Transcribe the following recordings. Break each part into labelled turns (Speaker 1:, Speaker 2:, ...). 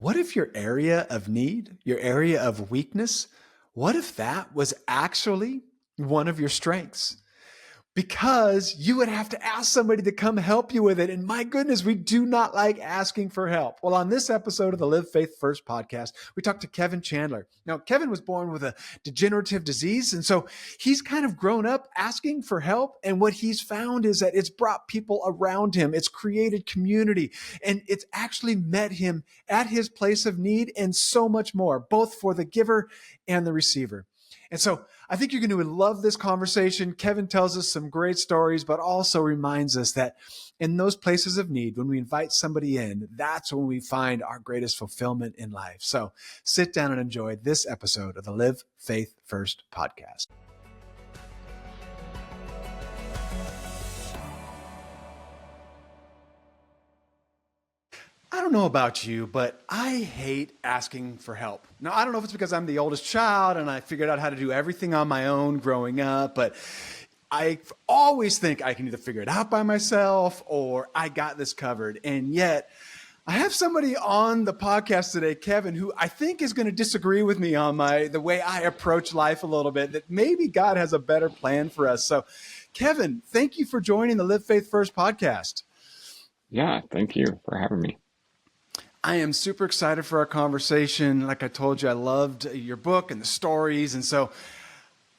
Speaker 1: what if your area of need, your area of weakness, what if that was actually one of your strengths? Because you would have to ask somebody to come help you with it. And my goodness, we do not like asking for help. Well, on this episode of the Live Faith First podcast, we talked to Kevan Chandler. Now, Kevan was born with a degenerative disease. And so he's kind of grown up asking for help. And what he's found is that it's brought people around him. It's created community, and it's actually met him at his place of need and so much more, both for the giver and the receiver. And so I think you're going to love this conversation. Kevan tells us some great stories, but also reminds us that in those places of need, when we invite somebody in, that's when we find our greatest fulfillment in life. So sit down and enjoy this episode of the Live Faith First podcast. I don't know about you, but I hate asking for help. Now, I don't know if it's because I'm the oldest child and I figured out how to do everything on my own growing up, but I always think I can either figure it out by myself or I got this covered. And yet I have somebody on the podcast today, Kevan, who I think is going to disagree with me on the way I approach life a little bit, that maybe God has a better plan for us. So Kevan, thank you for joining the Live Faith First podcast.
Speaker 2: Yeah, thank you for having me.
Speaker 1: I am super excited for our conversation. Like I told you, I loved your book and the stories. And so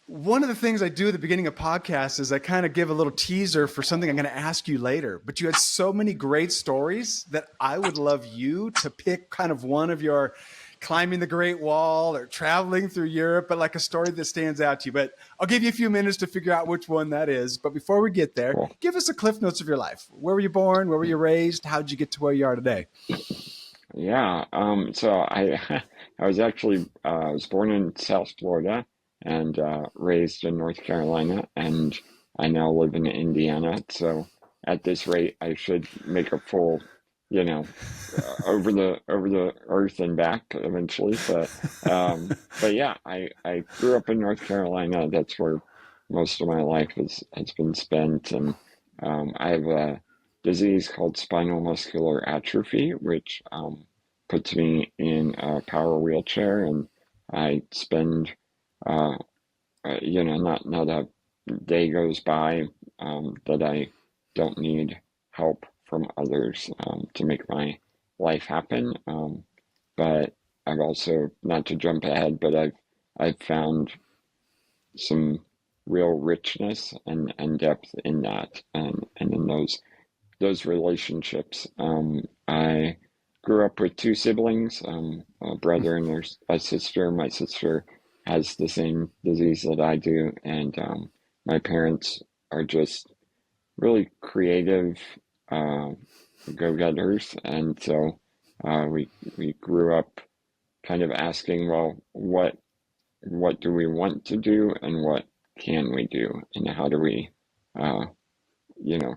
Speaker 1: one of the things I do at the beginning of podcasts is I kind of give a little teaser for something I'm going to ask you later. But you had so many great stories that I would love you to pick kind of one of your climbing the Great Wall or traveling through Europe, but like a story that stands out to you. But I'll give you a few minutes to figure out which one that is. But before we get there,
Speaker 2: Cool.
Speaker 1: Give us a Cliff Notes of your life. Where were you born? Where were you raised? How did you get to where you are today?
Speaker 2: Yeah, so I I was actually I was born in South Florida and raised in North Carolina, and I now live in Indiana. So at this rate, I should make a full, over the earth and back eventually. But yeah, I grew up in North Carolina. That's where most of my life has been spent, and I have a disease called spinal muscular atrophy, which puts me in a power wheelchair, and I spend, not a day goes by that I don't need help from others to make my life happen. But I've also, not to jump ahead, but I've found some real richness and depth in that, and in those relationships. I grew up with two siblings, a brother and a sister. My sister has the same disease that I do, and my parents are just really creative go-getters, and so we grew up kind of asking, well, what do we want to do, and what can we do, and how do we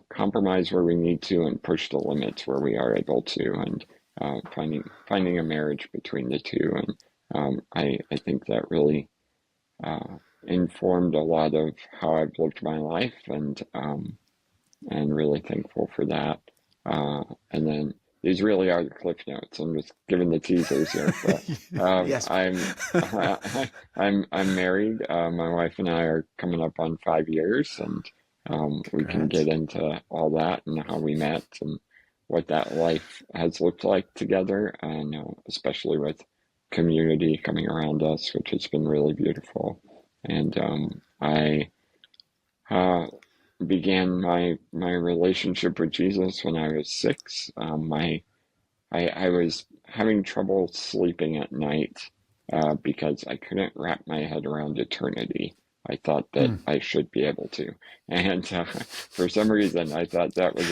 Speaker 2: compromise where we need to and push the limits where we are able to, and finding a marriage between the two. And I think that really informed a lot of how I've lived my life, and really thankful for that. And then these really are the Cliff Notes. I'm just giving the teasers here. But,
Speaker 1: Yes.
Speaker 2: I'm married. My wife and I are coming up on 5 years, and we can get into all that and how we met and what that life has looked like together, and especially with community coming around us, which has been really beautiful. And I began my relationship with Jesus when I was 6. I was having trouble sleeping at night because I couldn't wrap my head around eternity. I thought that I should be able to. And for some reason, I thought that was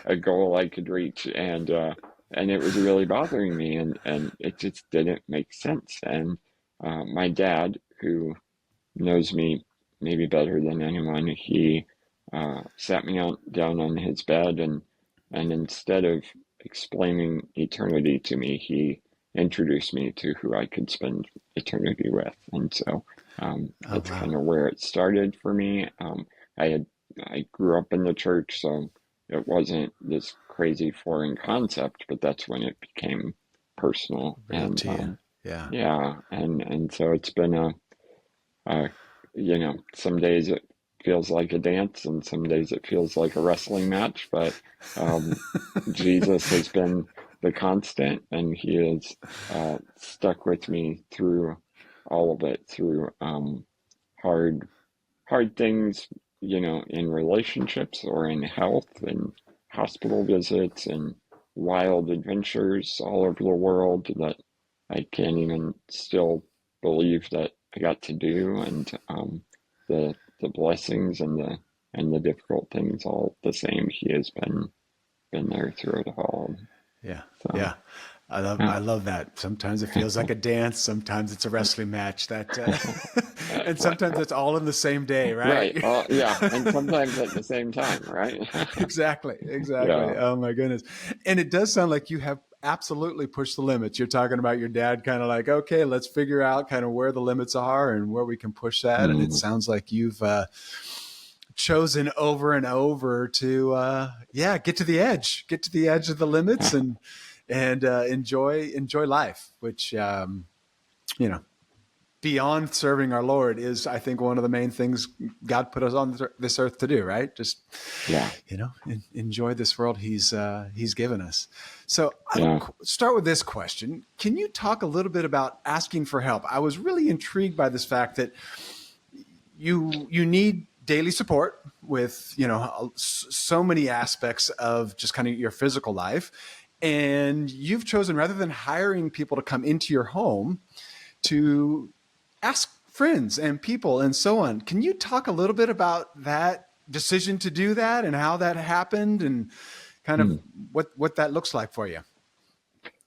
Speaker 2: a goal I could reach. And it was really bothering me, and it just didn't make sense. And my dad, who knows me maybe better than anyone, he sat me down on his bed, and instead of explaining eternity to me, he introduced me to who I could spend eternity with. And so that's kind of where it started for me. I grew up in the church, so it wasn't this crazy foreign concept, but that's when it became personal.
Speaker 1: Real
Speaker 2: And
Speaker 1: to you. Yeah.
Speaker 2: yeah, and so it's been uh, some days it feels like a dance, and some days it feels like a wrestling match. But um, Jesus has been the constant, and He has stuck with me through all of it, through hard hard things, in relationships or in health and hospital visits and wild adventures all over the world that I can't even still believe that I got to do, and the blessings and the difficult things all the same. He has been there through it all.
Speaker 1: Yeah.
Speaker 2: So
Speaker 1: Yeah. I
Speaker 2: yeah,
Speaker 1: love that. Sometimes it feels like a dance. Sometimes it's a wrestling match that, and
Speaker 2: what?
Speaker 1: sometimes it's all in the same day, right?
Speaker 2: Right. Yeah, and sometimes at the same time, right?
Speaker 1: Exactly. Exactly.
Speaker 2: Yeah.
Speaker 1: Oh my goodness. And it does sound like you have absolutely pushed the limits. You're talking about your dad kind of like, okay, let's figure out kind of where the limits are and where we can push that. And it
Speaker 2: Mm,
Speaker 1: sounds like you've, chosen over and over to yeah, get to the edge of the limits and enjoy life, which you know, beyond serving our Lord is, I think, one of the main things God put us on this earth to do, right? Just,
Speaker 2: yeah.
Speaker 1: enjoy this world he's given us. So I'll
Speaker 2: Yeah.
Speaker 1: start with this question. Can you talk a little bit about asking for help? I was really intrigued by this fact that you need daily support with so many aspects of just kind of your physical life, and you've chosen, rather than hiring people to come into your home, to ask friends and people and so on. Can you talk a little bit about that decision to do that and how that happened and kind of
Speaker 2: Hmm.
Speaker 1: what that looks like for you?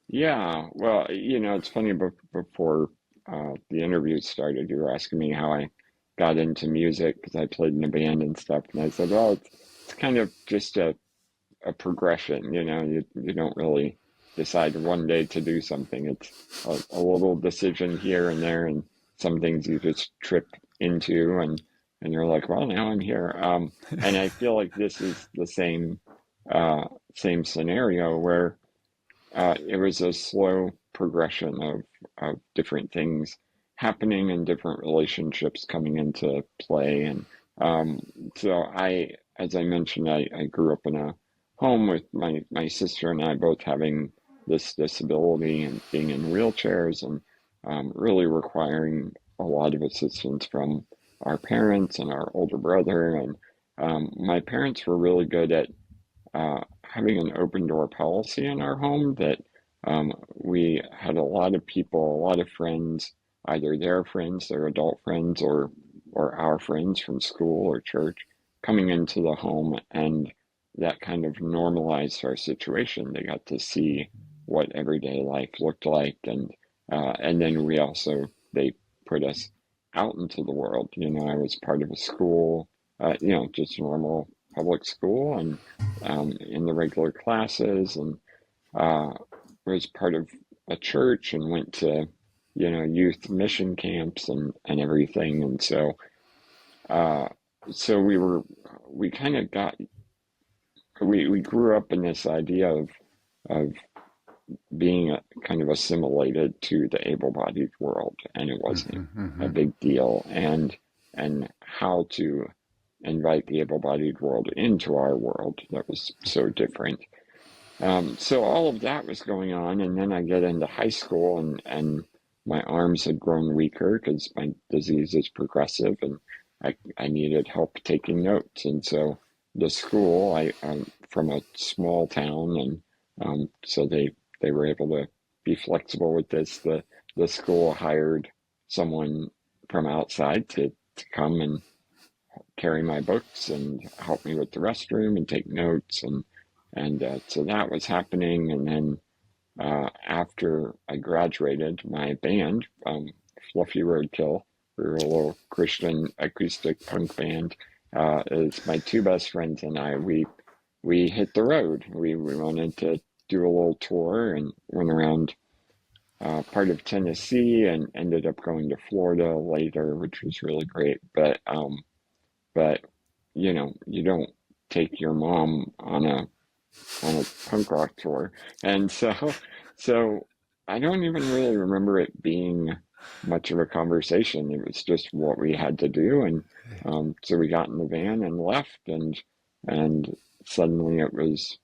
Speaker 2: Yeah. Well, it's funny, but before the interview started, you were asking me how I got into music because I played in a band and stuff. And I said, well, it's kind of just a progression, you don't really decide one day to do something. It's a little decision here and there, and some things you just trip into, and you're like, well, now I'm here. And I feel like this is the uh, same scenario where it was a slow progression of different things happening and different relationships coming into play. And um, so as I mentioned, I grew up in a home with my sister and I both having this disability and being in wheelchairs and really requiring a lot of assistance from our parents and our older brother. And my parents were really good at having an open door policy in our home that we had a lot of people, a lot of friends, either their friends, their adult friends, or our friends from school or church coming into the home, and that kind of normalized our situation. They got to see what everyday life looked like, and then they put us out into the world. I was part of a school, just normal public school, and in the regular classes, and uh, was part of a church and went to, youth mission camps and everything. And uh, so we kind of we grew up in this idea of being kind of assimilated to the able-bodied world, and it wasn't
Speaker 1: Mm-hmm,
Speaker 2: a
Speaker 1: mm-hmm.
Speaker 2: big deal. And how to invite the able-bodied world into our world that was so different. So all of that was going on, and then I get into high school, and my arms had grown weaker because my disease is progressive, and I needed help taking notes. And so the school, I'm from a small town, and so they were able to be flexible with this. The school hired someone from outside to come and carry my books and help me with the restroom and take notes, and so that was happening. And then after I graduated, my band, Fluffy Roadkill, we were a little Christian acoustic punk band. Is my two best friends and I. We hit the road. We wanted to do a little tour and went around part of Tennessee and ended up going to Florida later, which was really great. But you don't take your mom on a punk rock tour. And so I don't even really remember it being much of a conversation. It was just what we had to do, and so we got in the van and left, and suddenly it was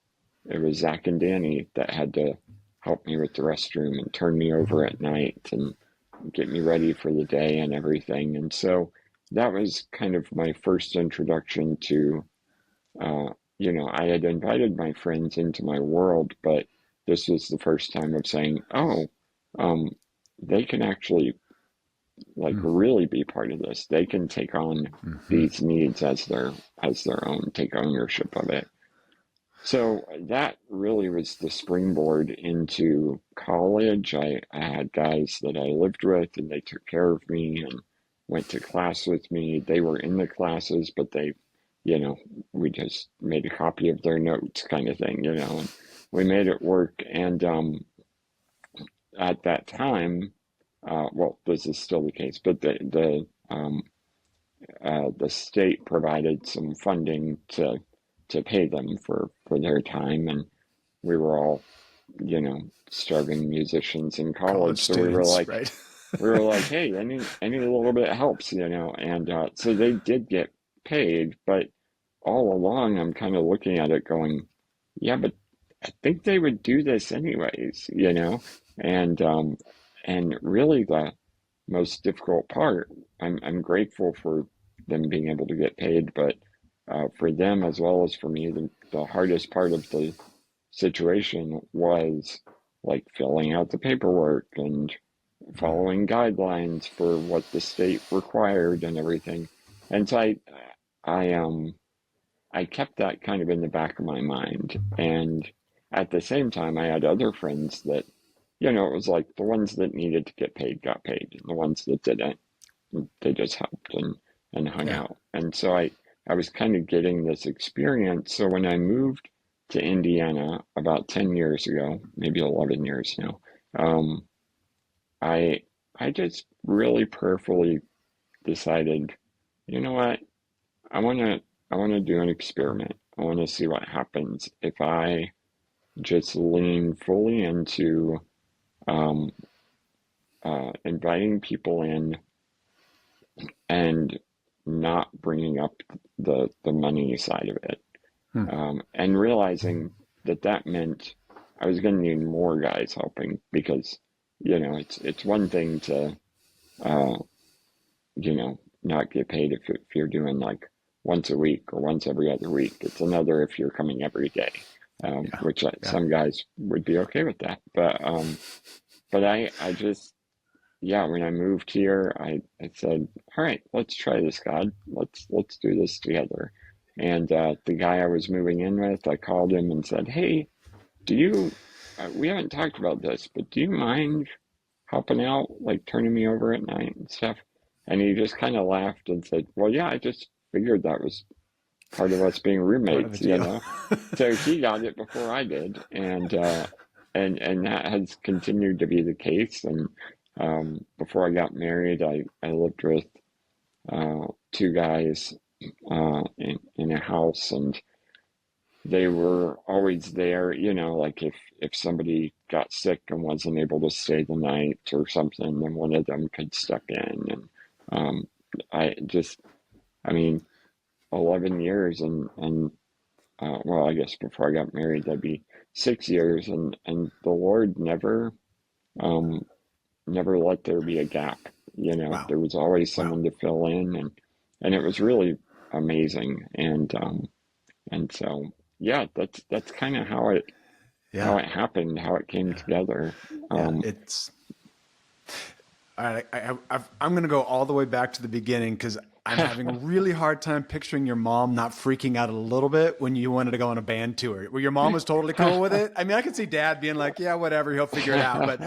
Speaker 2: Zach and Danny that had to help me with the restroom and turn me over at night and get me ready for the day and everything. And so that was kind of my first introduction to, uh, I had invited my friends into my world, but this was the first time of saying, oh, um, they can actually like really be part of this. They can take on
Speaker 1: Mm-hmm.
Speaker 2: these needs as their own, take ownership of it. So that really was the springboard into college. I had guys that I lived with and they took care of me and went to class with me. They were in the classes, but you know, we just made a copy of their notes kind of thing, and we made it work. And at that time, well, this is still the case, but the state provided some funding to pay them for their time, and we were all, starving musicians in
Speaker 1: College
Speaker 2: college, so
Speaker 1: students, right?
Speaker 2: we were like, hey, any little bit helps, and so they did get paid, but all along I'm kind of looking at it going, yeah, but I think they would do this anyways, and really the most difficult part, I'm grateful for them being able to get paid, but for them as well as for me, the hardest part of the situation was like filling out the paperwork and following guidelines for what the state required and everything. And so I I kept that kind of in the back of my mind. And at the same time, I had other friends that, it was like the ones that needed to get paid got paid, and the ones that didn't, they just helped and hung
Speaker 1: Yeah.
Speaker 2: out. And so I was kind of getting this experience. So when I moved to Indiana about 10 years ago, maybe 11 years now, um, I I just really prayerfully decided, you know what, I want to I want to do an experiment. I want to see what happens if I just lean fully into um, inviting people in and not bringing up the money side of it,
Speaker 1: Hmm.
Speaker 2: and realizing that meant I was going to need more guys helping because it's one thing to uh, not get paid if you're doing like once a week or once every other week. It's another if you're coming every day,
Speaker 1: Yeah.
Speaker 2: which
Speaker 1: Yeah.
Speaker 2: some guys would be okay with that. But I just, yeah, when I moved here, I said, all right, let's try this, God. Let's do this together. And the guy I was moving in with, I called him and said, hey, do you, we haven't talked about this, but do you mind helping out, like turning me over at night and stuff? And he just kind of laughed and said, well, yeah, I just figured that was part of us being
Speaker 1: Part of the
Speaker 2: roommates.
Speaker 1: deal.
Speaker 2: So he got it before I did, and that has continued to be the case. And before I got married, I lived with two guys in a house, and they were always there. Like if somebody got sick and wasn't able to stay the night or something, then one of them could step in. And um, I mean, 11 years and well, I guess before I got married, that'd be 6 years, and the Lord um, never let there be a gap.
Speaker 1: Wow.
Speaker 2: There was always
Speaker 1: Wow.
Speaker 2: someone to fill in, and it was really amazing. And so, yeah, that's kind of how
Speaker 1: Yeah.
Speaker 2: it happened, how it came
Speaker 1: Yeah.
Speaker 2: together.
Speaker 1: Yeah.
Speaker 2: Um,
Speaker 1: It's all right. I'm going to go all the way back to the beginning because I'm having a really hard time picturing your mom not freaking out a little bit when you wanted to go on a band tour. Where your mom was totally cool with it. I mean, I could see dad being like, "Yeah, whatever, he'll figure it out." But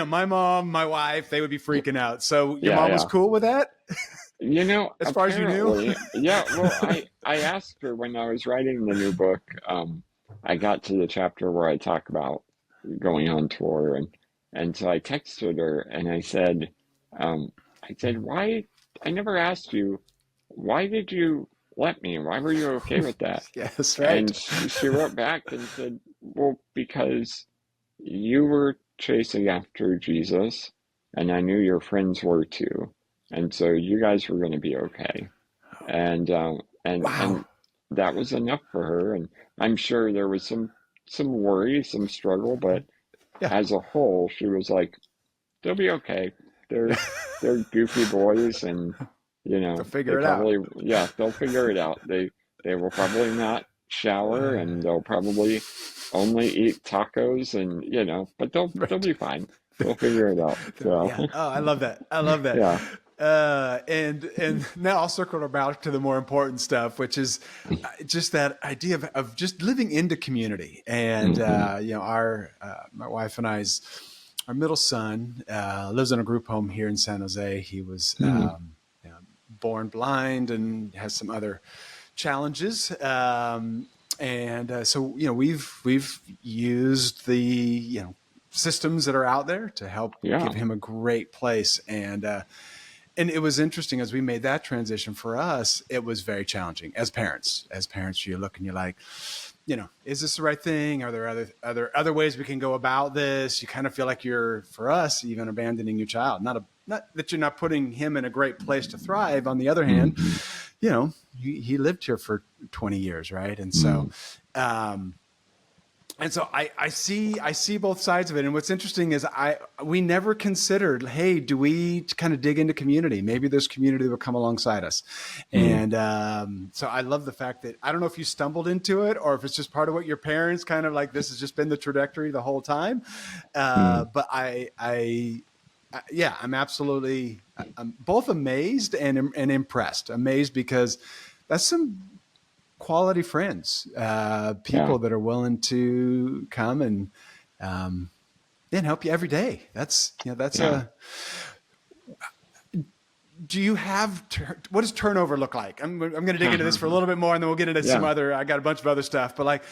Speaker 1: my mom, my wife, they would be freaking out. So your
Speaker 2: yeah,
Speaker 1: mom was
Speaker 2: yeah.
Speaker 1: cool with that, as far as you knew.
Speaker 2: Apparently, yeah. Well, I asked her when I was writing the new book. I got to the chapter where I talk about going on tour, and so I texted her and um, I said, why? I never asked you, why did you let me? Why were you okay with that?
Speaker 1: Yes, right.
Speaker 2: And she wrote back and said, well, because you were chasing after Jesus, and I knew your friends were too, and so you guys were going to be okay. And
Speaker 1: Wow.
Speaker 2: that was enough for her. And I'm sure there was some worry, some struggle, but
Speaker 1: Yeah.
Speaker 2: as a whole, she was like, they'll be okay. They're they're goofy boys, and
Speaker 1: They'll
Speaker 2: they
Speaker 1: figure it out.
Speaker 2: probably, yeah, they'll figure it out. They will probably not shower, and they'll probably only eat tacos, and but they'll
Speaker 1: Right.
Speaker 2: be fine. They'll figure it out. So
Speaker 1: Yeah. Oh, I love that. I love that.
Speaker 2: yeah.
Speaker 1: And now I'll circle back to the more important stuff, which is just that idea of just living into community. And
Speaker 2: Hmm.
Speaker 1: our my wife and I's our middle son lives in a group home here in San Jose. He was
Speaker 2: Hmm.
Speaker 1: born blind and has some other challenges. And so we've used the systems that are out there to help
Speaker 2: Yeah.
Speaker 1: give him a great place. And it was interesting as we made that transition for us. It was very challenging as parents. As parents, you look and you're like, is this the right thing? Are there other ways we can go about this? You kind of feel like you're, for us, even abandoning your child. Not that you're not putting him in a great place to thrive. On the other hand,
Speaker 2: Hmm.
Speaker 1: he lived here for 20 years, right? And so,
Speaker 2: Hmm.
Speaker 1: um, I see both sides of it. And what's interesting is we never considered, hey, do we kind of dig into community? Maybe there's community that will come alongside us.
Speaker 2: Hmm.
Speaker 1: And so I love the fact that I don't know if you stumbled into it or if it's just part of what your parents kind of like. This has just been the trajectory the whole time.
Speaker 2: Hmm.
Speaker 1: But yeah, I'm both amazed and impressed. Amazed because that's some quality friends,
Speaker 2: Yeah.
Speaker 1: people that are willing to come um, and help you every day. That's
Speaker 2: Yeah.
Speaker 1: a. Do you have what does turnover look like? I'm going to dig into this for a little bit more, and then we'll get into some
Speaker 2: Yeah.
Speaker 1: other. I got a bunch of other stuff, but like,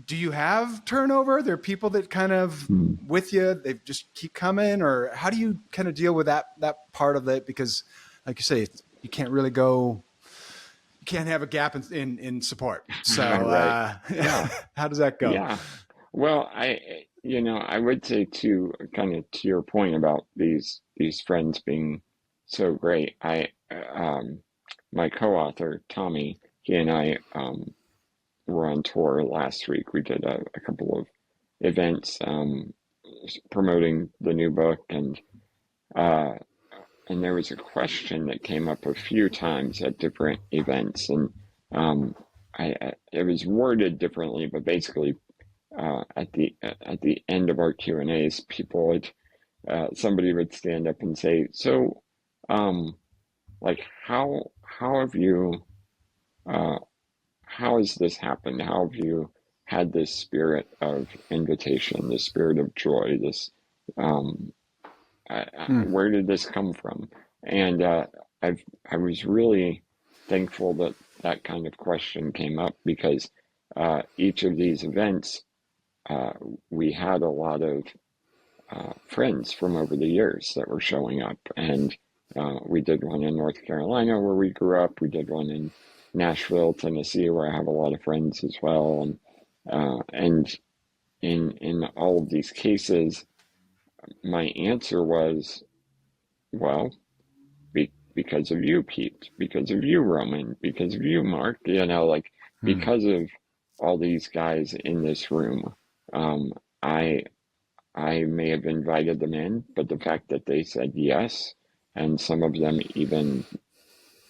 Speaker 1: do you have turnover? There are people that kind of
Speaker 2: Hmm.
Speaker 1: with you. They just keep coming, or how do you kind of deal with that part of it? Because, like you say, you can't really go. You can't have a gap in support. So,
Speaker 2: Right. Yeah.
Speaker 1: how does that go?
Speaker 2: Yeah. Well, I would say too, kind of to your point about these friends being so great. My co-author Tommy, he and I were on tour last week. We did a couple of events promoting the new book, uh, and there was a question that came up a few times at different events, and um, it was worded differently, but basically at the end of our Q&As, people would somebody would stand up and say, "So, um, like, how have you uh, how has this happened? How have you had this spirit of invitation, this spirit of joy? This um,
Speaker 1: Hmm.
Speaker 2: where did this come from?" And I was really thankful that that kind of question came up because each of these events uh, we had a lot of friends from over the years that were showing up. And we did one in North Carolina where we grew up. We did one in Nashville, Tennessee, where I have a lot of friends as well. And in all of these cases, my answer was, well, because of you, Pete, because of you, Roman, because of you, Mark, like
Speaker 1: Hmm.
Speaker 2: because of all these guys in this room. Um, I I may have invited them in, but the fact that they said yes, and some of them even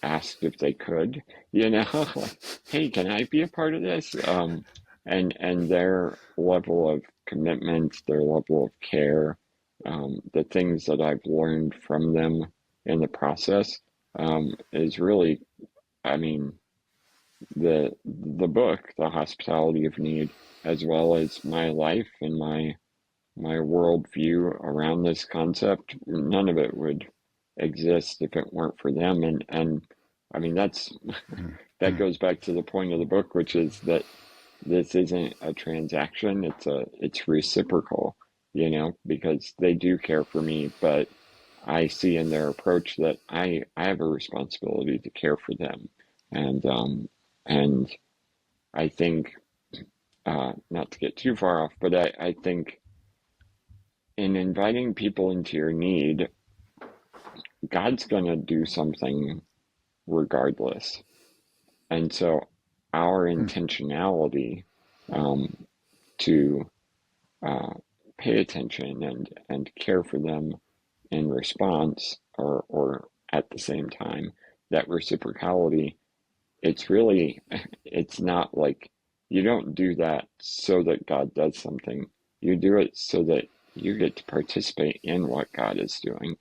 Speaker 2: asked if they could, like, hey, can I be a part of this? And their level of commitment, their level of care, the things that I've learned from them in the process, is really, I mean, the book, The Hospitality of Need, as well as my life and my worldview around this concept, none of it would exist if it weren't for them. And I mean
Speaker 1: Hmm.
Speaker 2: that
Speaker 1: Hmm.
Speaker 2: goes back to the point of the book, which is that this isn't a transaction, it's reciprocal, because they do care for me, but I see in their approach that I have a responsibility to care for them. And I think not to get too far off, but I think in inviting people into your need, God's going to do something regardless. And so our intentionality to pay attention and care for them in response or at the same time, that reciprocality, it's not like you don't do that so that God does something. You do it so that you get to participate in what God is doing,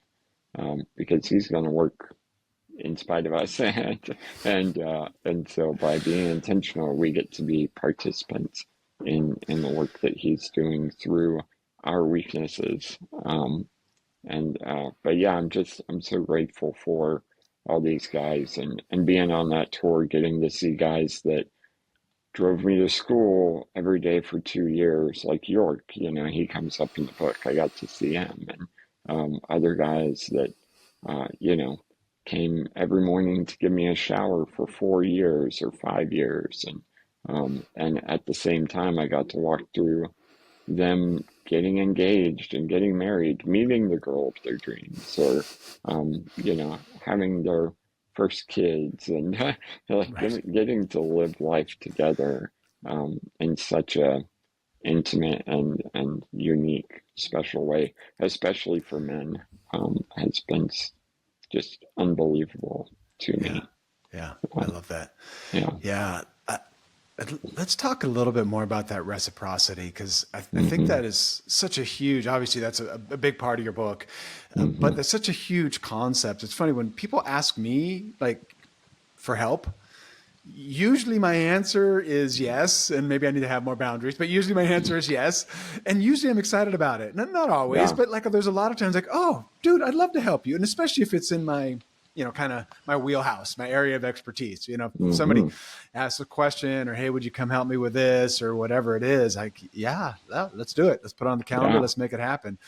Speaker 2: because He's going to work in spite of us, and so by being intentional, we get to be participants in the work that He's doing through our weaknesses. But yeah, I'm so grateful for all these guys and being on that tour, getting to see guys that drove me to school every day for 2 years, like York. He comes up in the book. I got to see him, and other guys that came every morning to give me a shower for 4 years or 5 years, and at the same time, I got to walk through them getting engaged and getting married, meeting the girl of their dreams, or having their first kids, and like
Speaker 1: Right.
Speaker 2: getting to live life together in such a intimate and unique, special way, especially for men, has been just unbelievable to
Speaker 1: Yeah.
Speaker 2: me.
Speaker 1: Yeah. I
Speaker 2: Um,
Speaker 1: love that.
Speaker 2: yeah.
Speaker 1: Yeah. Let's talk a little bit more about that reciprocity, because I think
Speaker 2: hmm
Speaker 1: that is such a huge, obviously, that's a big part of your book, but
Speaker 2: hmm
Speaker 1: that's such a huge concept. It's funny when people ask me, like, for help. Usually my answer is yes, and maybe I need to have more boundaries, but usually my answer is yes. And usually I'm excited about it. Not always,
Speaker 2: Yeah.
Speaker 1: but like there's a lot of times like, oh, dude, I'd love to help you. And especially if it's in my, kind of my wheelhouse, my area of expertise. If somebody
Speaker 2: hmm
Speaker 1: asks a question or, hey, would you come help me with this or whatever it is, like, yeah, let's do it. Let's put it on the calendar.
Speaker 2: Yeah.
Speaker 1: Let's make it happen.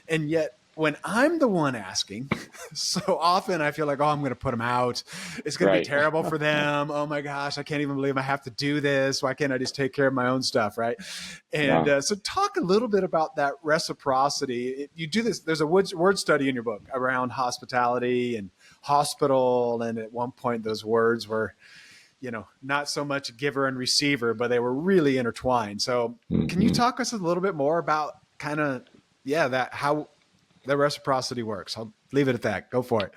Speaker 1: And yet when I'm the one asking, so often I feel like, oh, I'm going to put them out. It's going to be
Speaker 2: Right.
Speaker 1: terrible for them. Oh my gosh, I can't even believe I have to do this. Why can't I just take care of my own stuff, right? And
Speaker 2: Yeah.
Speaker 1: so, talk a little bit about that reciprocity. You do this. There's a word study in your book around hospitality and hospital, and at one point those words were, not so much giver and receiver, but they were really intertwined. So, can you
Speaker 2: hmm
Speaker 1: talk us a little bit more about kind of, yeah, that how the reciprocity works? I'll leave it at that. Go for it.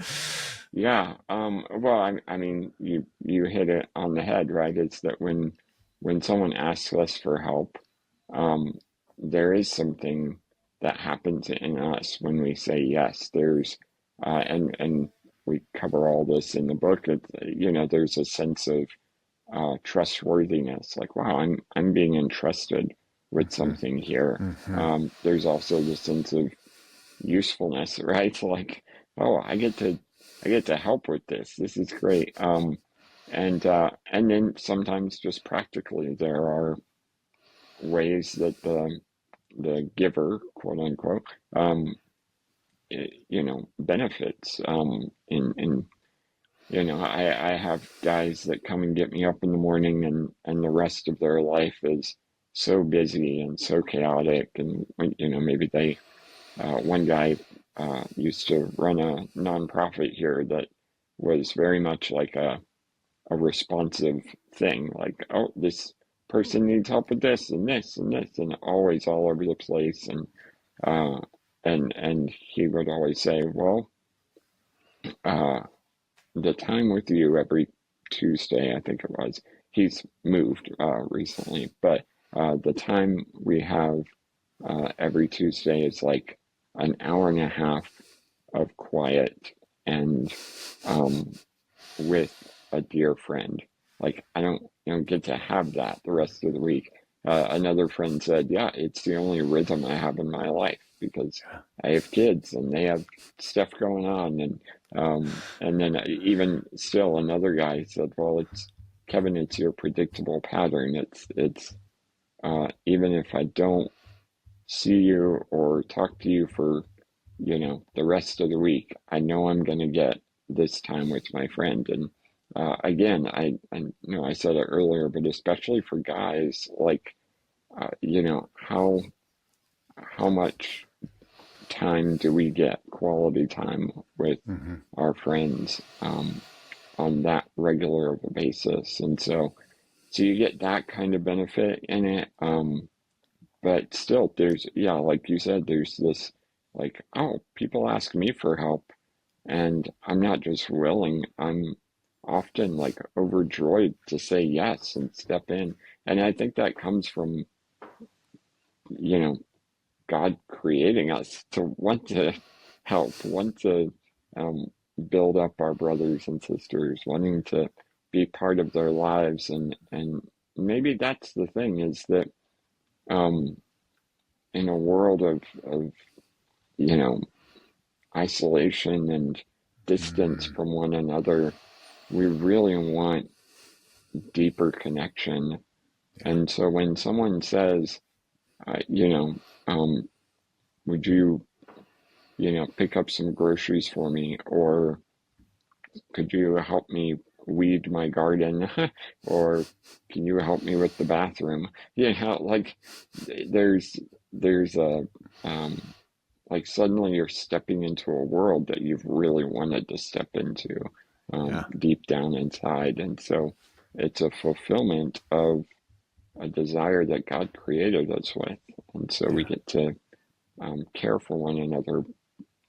Speaker 2: Yeah. Well, I mean, you hit it on the head, right? It's that when someone asks us for help, um, there is something that happens in us when we say yes. And we cover all this in the book. There's a sense of trustworthiness. Like, wow, I'm being entrusted with
Speaker 1: Mm-hmm.
Speaker 2: something here.
Speaker 1: Mm-hmm.
Speaker 2: There's also the sense of usefulness, right? Like, oh, I get to help with this. This is great. And then sometimes just practically there are ways that the giver, quote unquote, benefits. I have guys that come and get me up in the morning, and the rest of their life is so busy and so chaotic, and maybe they one guy used to run a nonprofit here that was very much like a responsive thing, like, oh, this person needs help with this and this and this, and always all over the place. Uh, and he would always say, well, uh, the time with you every Tuesday, I think it was, he's moved recently, but the time we have every Tuesday is like an hour and a half of quiet and um, with a dear friend. Like, I don't get to have that the rest of the week. Another friend said, "Yeah, it's the only rhythm I have in my life because I have kids and they have stuff going on." And then even still, another guy said, "Well, it's Kevin, it's your predictable pattern. It's even if I don't see you or talk to you for the rest of the week, I know I'm going to get this time with my friend." And again, I know I said it earlier, but especially for guys, like how much time do we get quality time with
Speaker 1: Mm-hmm.
Speaker 2: our friends on that regular of a basis? And so you get that kind of benefit in it. But still, there's, yeah, like you said, there's this like, oh, people ask me for help, and I'm not just willing, I'm often like overjoyed to say yes and step in. And I think that comes from, you know, God creating us to want to help, want to um, build up our brothers and sisters, wanting to be part of their lives. And maybe that's the thing, is that um, in a world of, you know, isolation and distance
Speaker 1: Mm,
Speaker 2: from one another, we really want deeper connection.
Speaker 1: yeah.
Speaker 2: And so when someone says, you know, would you, you know, pick up some groceries for me, or could you help me weed my garden, or can you help me with the bathroom? You know, like there's a like suddenly you're stepping into a world that you've really wanted to step into
Speaker 1: Yeah.
Speaker 2: deep down inside. And so it's a fulfillment of a desire that God created us with. And so we
Speaker 1: Yeah.
Speaker 2: get to care for one another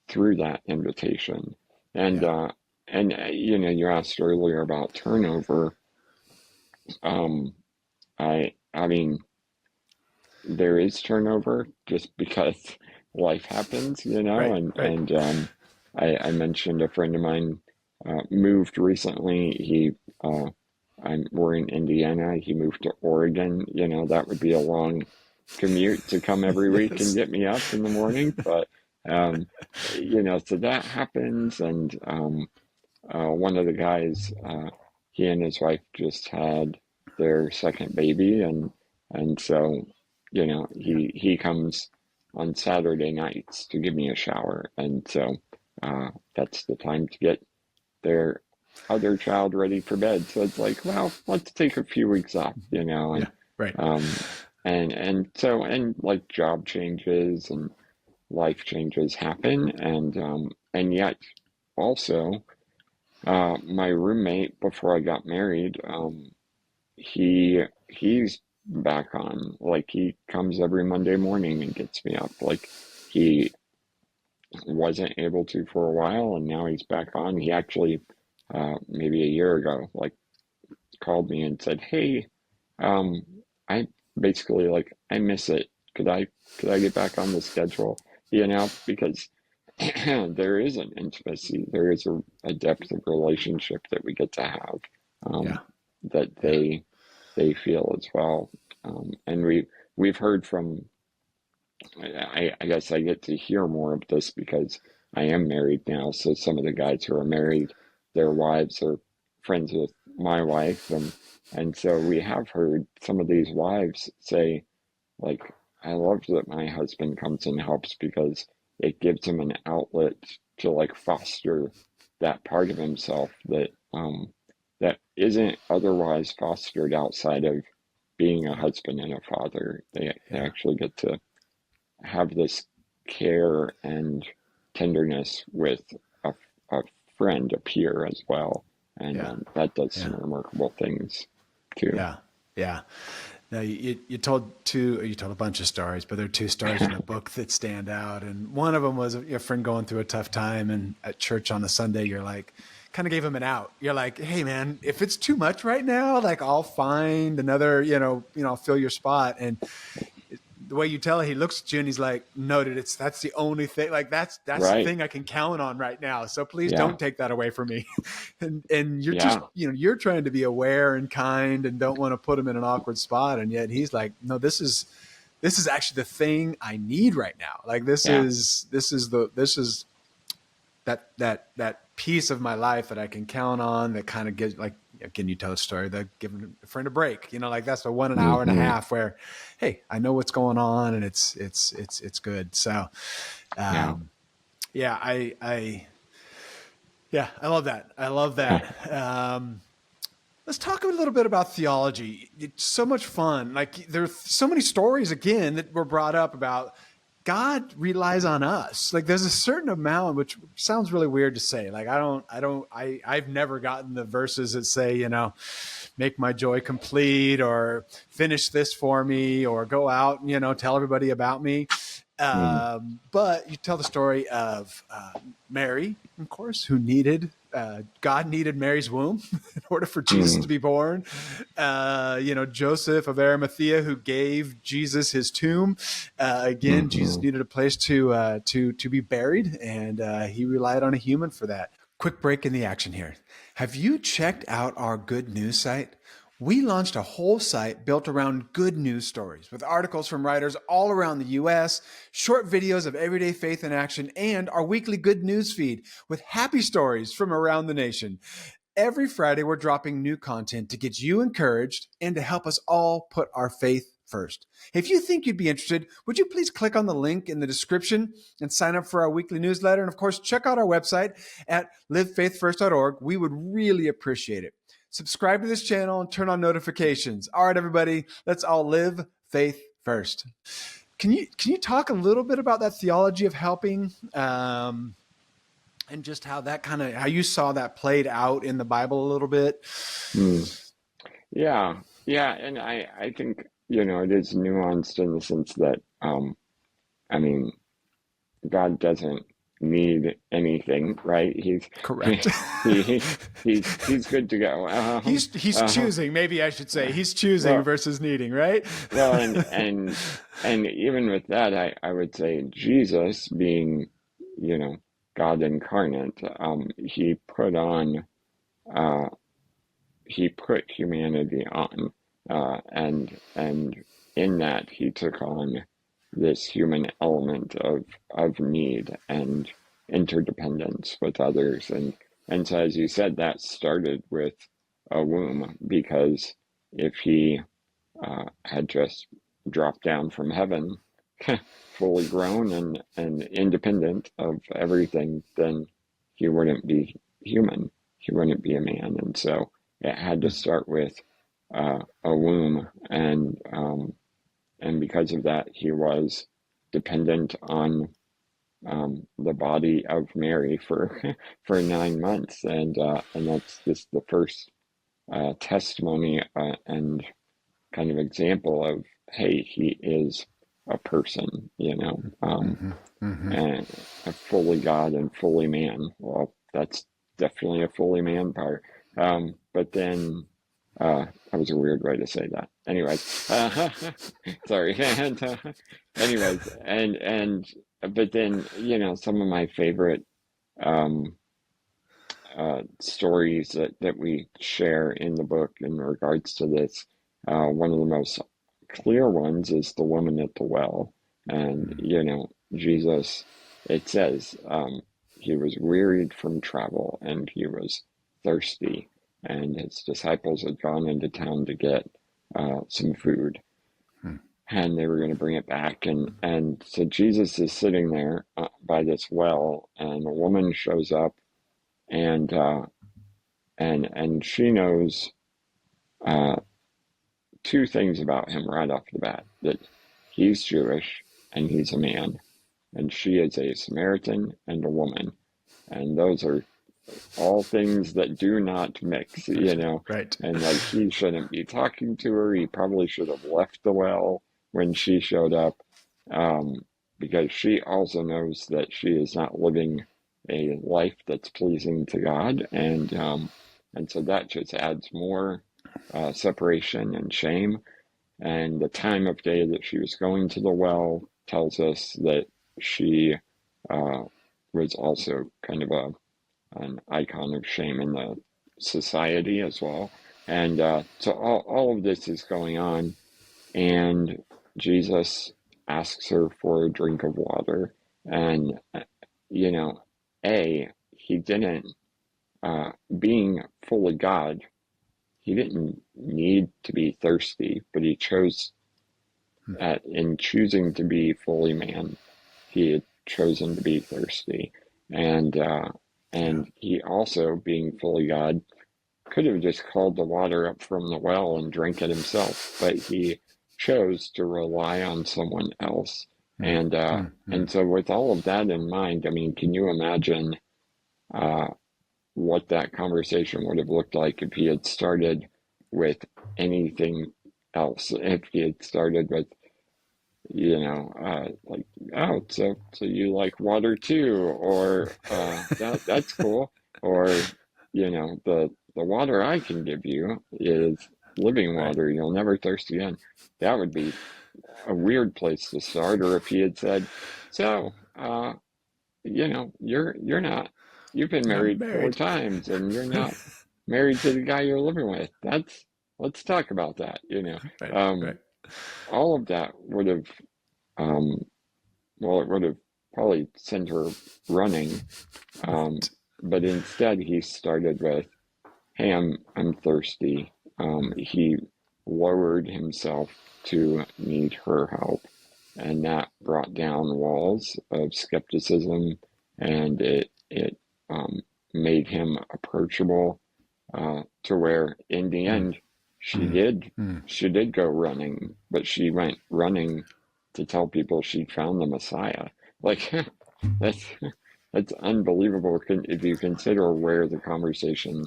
Speaker 2: through that invitation. And,
Speaker 1: Yeah.
Speaker 2: uh, you know, you asked earlier about turnover. Um, I mean, there is turnover just because life happens, you know,
Speaker 1: Right.
Speaker 2: and
Speaker 1: Right.
Speaker 2: I mentioned a friend of mine moved recently. We're in Indiana. He moved to Oregon. You know, that would be a long commute to come every week and
Speaker 1: Yes.
Speaker 2: get me up in the morning. But um, you know, so that happens. And one of the guys, he and his wife just had their second baby, and so, you know,
Speaker 1: Yeah.
Speaker 2: he comes on Saturday nights to give me a shower, and so that's the time to get their other child ready for bed. So it's like, well, let's take a few weeks off, you know,
Speaker 1: Yeah. Right.
Speaker 2: um, and like job changes and life changes happen, and yet also. My roommate before I got married, he's back on. Like he comes every Monday morning and gets me up. Like he wasn't able to for a while, and now he's back on. He actually, maybe a year ago, like called me and said, "Hey, um, I basically like I miss it. Could I get back on the schedule? You know, because there is an intimacy, there is a depth of relationship that we get to have,
Speaker 1: Yeah.
Speaker 2: um, that
Speaker 1: Yeah.
Speaker 2: they feel as well, and we've heard from. I guess I get to hear more of this because I am married now. So some of the guys who are married, their wives are friends with my wife, and so we have heard some of these wives say, like, I love that my husband comes and helps because it gives him an outlet to like foster that part of himself that isn't otherwise fostered outside of being a
Speaker 1: Yeah.
Speaker 2: husband and a father. They
Speaker 1: Yeah.
Speaker 2: actually get to have this care and tenderness with a friend, a peer as well. And
Speaker 1: Yeah.
Speaker 2: that does
Speaker 1: Yeah.
Speaker 2: some remarkable things too.
Speaker 1: Yeah. Yeah. Now you told you told a bunch of stories, but there are two stories in the book that stand out. And one of them was a friend going through a tough time, and at church on a Sunday, you're like, kind of gave him an out. You're like, hey man, if it's too much right now, like I'll find another, I'll fill your spot. And the way you tell it, he looks at you and he's like, no, dude, that's the only thing. Like that's the
Speaker 2: Right.
Speaker 1: thing I can count on right now. So please
Speaker 2: Yeah.
Speaker 1: don't take that away from me. And you're just,
Speaker 2: Yeah.
Speaker 1: you're trying to be aware and kind and don't want to put him in an awkward spot. And yet he's like, no, this is actually the thing I need right now. Like
Speaker 2: Yeah.
Speaker 1: this is that piece of my life that I can count on, that kind of gives, like, again, you tell a story, that giving a friend a break, like that's the an hour and a
Speaker 2: Hmm.
Speaker 1: half where, hey, I know what's going on, and it's good. So,
Speaker 2: Yeah.
Speaker 1: um, yeah, I love that. I love that. Let's talk a little bit about theology. It's so much fun. Like there's so many stories again that were brought up about God relies on us. Like there's a certain amount, which sounds really weird to say. Like I've never gotten the verses that say, you know, make my joy complete or finish this for me or go out and, you know, tell everybody about me.
Speaker 2: Mm,
Speaker 1: But you tell the story of Mary, of course, who God needed Mary's womb in order for Jesus to
Speaker 2: mm,
Speaker 1: be born. You know, Joseph of Arimathea, who gave Jesus his tomb. Again, Jesus
Speaker 2: mhm.
Speaker 1: needed a place to be buried, and he relied on a human for that. Quick break in the action here. Have you checked out our good news site? We launched a whole site built around good news stories with articles from writers all around the US, short videos of everyday faith in action, and our weekly good news feed with happy stories from around the nation. Every Friday, we're dropping new content to get you encouraged and to help us all put our faith first. If you think you'd be interested, would you please click on the link in the description and sign up for our weekly newsletter? And of course, check out our website at livefaithfirst.org. We would really appreciate it. Subscribe to this channel and turn on notifications. All right, everybody, let's all live faith first. Can you talk a little bit about that theology of helping? And just how that how you saw that played out in the Bible a little bit.
Speaker 2: Mm. Yeah, yeah, and I think, you know, it is nuanced in the sense that, I mean, God doesn't need anything, right?
Speaker 1: Correct.
Speaker 2: He's good to go.
Speaker 1: He's choosing. Maybe I should say he's choosing
Speaker 2: Well,
Speaker 1: versus needing, right?
Speaker 2: well, and even with that, I would say Jesus being, you know, God incarnate, uh, he put humanity on, and in that he took on this human element of need and interdependence with others, and so as you said, that started with a womb, because if he had just dropped down from heaven, fully grown and independent of everything, then he wouldn't be human. He wouldn't be a man. And so it had to start with a womb. And because of that, he was dependent on the body of Mary for for 9 months. And that's just the first testimony and kind of example of, hey, he is a person, you know,
Speaker 1: Mm-hmm. Mm-hmm.
Speaker 2: and a fully God and fully man. Well, that's definitely a fully man part. But then that was a weird way to say that. Anyways, sorry. Anyways, but then, you know, some of my favorite um, stories that we share in the book in regards to this. One of the most clear ones is the woman at the well. And, you know, Jesus, it says, he was wearied from travel and he was thirsty, and his disciples had gone into town to get some food, and they were going to bring it back. And so Jesus is sitting there by this well, and a woman shows up, and and she knows uh, two things about him right off the bat: that he's Jewish and he's a man, and she is a Samaritan and a woman, and those are all things that do not mix, you know.
Speaker 1: Right.
Speaker 2: And like, he shouldn't be talking to her. He probably should have left the well when she showed up, um, because she also knows that she is not living a life that's pleasing to God, and so that just adds more separation and shame. And the time of day that she was going to the well tells us that she uh, was also kind of an icon of shame in the society as well. And so all of this is going on, and Jesus asks her for a drink of water. And, you know, he didn't, being fully God, he didn't need to be thirsty, but he chose, in choosing to be fully man, he had chosen to be thirsty. And,
Speaker 1: Yeah.
Speaker 2: and he also, being fully God, could have just called the water up from the well and drank it himself, but he chose to rely on someone else And so with all of that in mind, I mean, can you imagine what that conversation would have looked like if he had started with anything else? If he had started with, like, oh, so you like water too, or that's cool, or the water I can give you is living water. You'll never thirst again. That would be a weird place to start. Or if he had said, so you're not, you've been
Speaker 1: I'm
Speaker 2: married four
Speaker 1: married.
Speaker 2: times and you're not married to the guy you're living with. Let's talk about that.
Speaker 1: Right.
Speaker 2: All of that would have, um, well, it would have probably sent her running. But instead he started with, hey, I'm thirsty. He lowered himself to need her help, and that brought down walls of skepticism, and it made him approachable, to where in the end she did go running, but she went running to tell people she'd found the Messiah. Like, that's that's unbelievable if you consider where the conversation,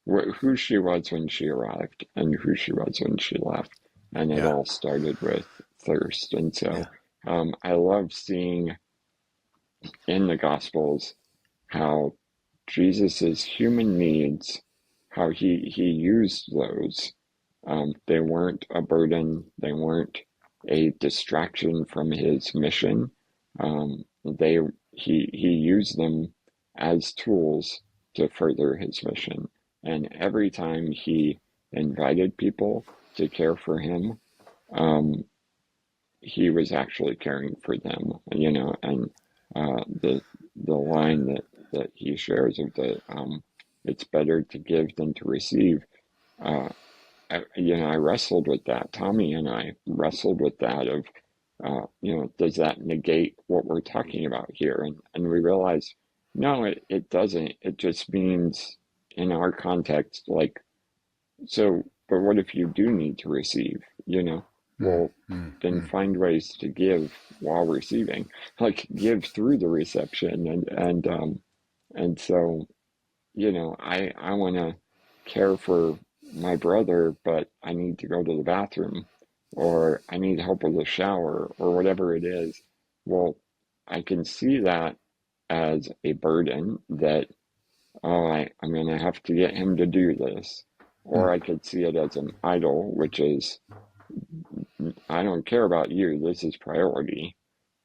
Speaker 2: who she was when she arrived and who she was when she left. And it all started with thirst. And so I love seeing in the Gospels how Jesus's human needs, how he used those. They weren't a burden. They weren't a distraction from his mission. He used them as tools to further his mission. And every time he invited people to care for him, he was actually caring for them, and the line that he shares of it's better to give than to receive. I wrestled with that. Tommy and I wrestled with that of, does that negate what we're talking about here? And we realized, no, it doesn't. It just means in our context, like, so, but what if you do need to receive, Well, then find ways to give while receiving, like give through the reception. And so, I want to care for my brother, but I need to go to the bathroom, or I need help with the shower, or whatever it is. Well, I can see that as a burden that, I'm going to have to get him to do this. Or I could see it as an idol, which is, I don't care about you, this is priority.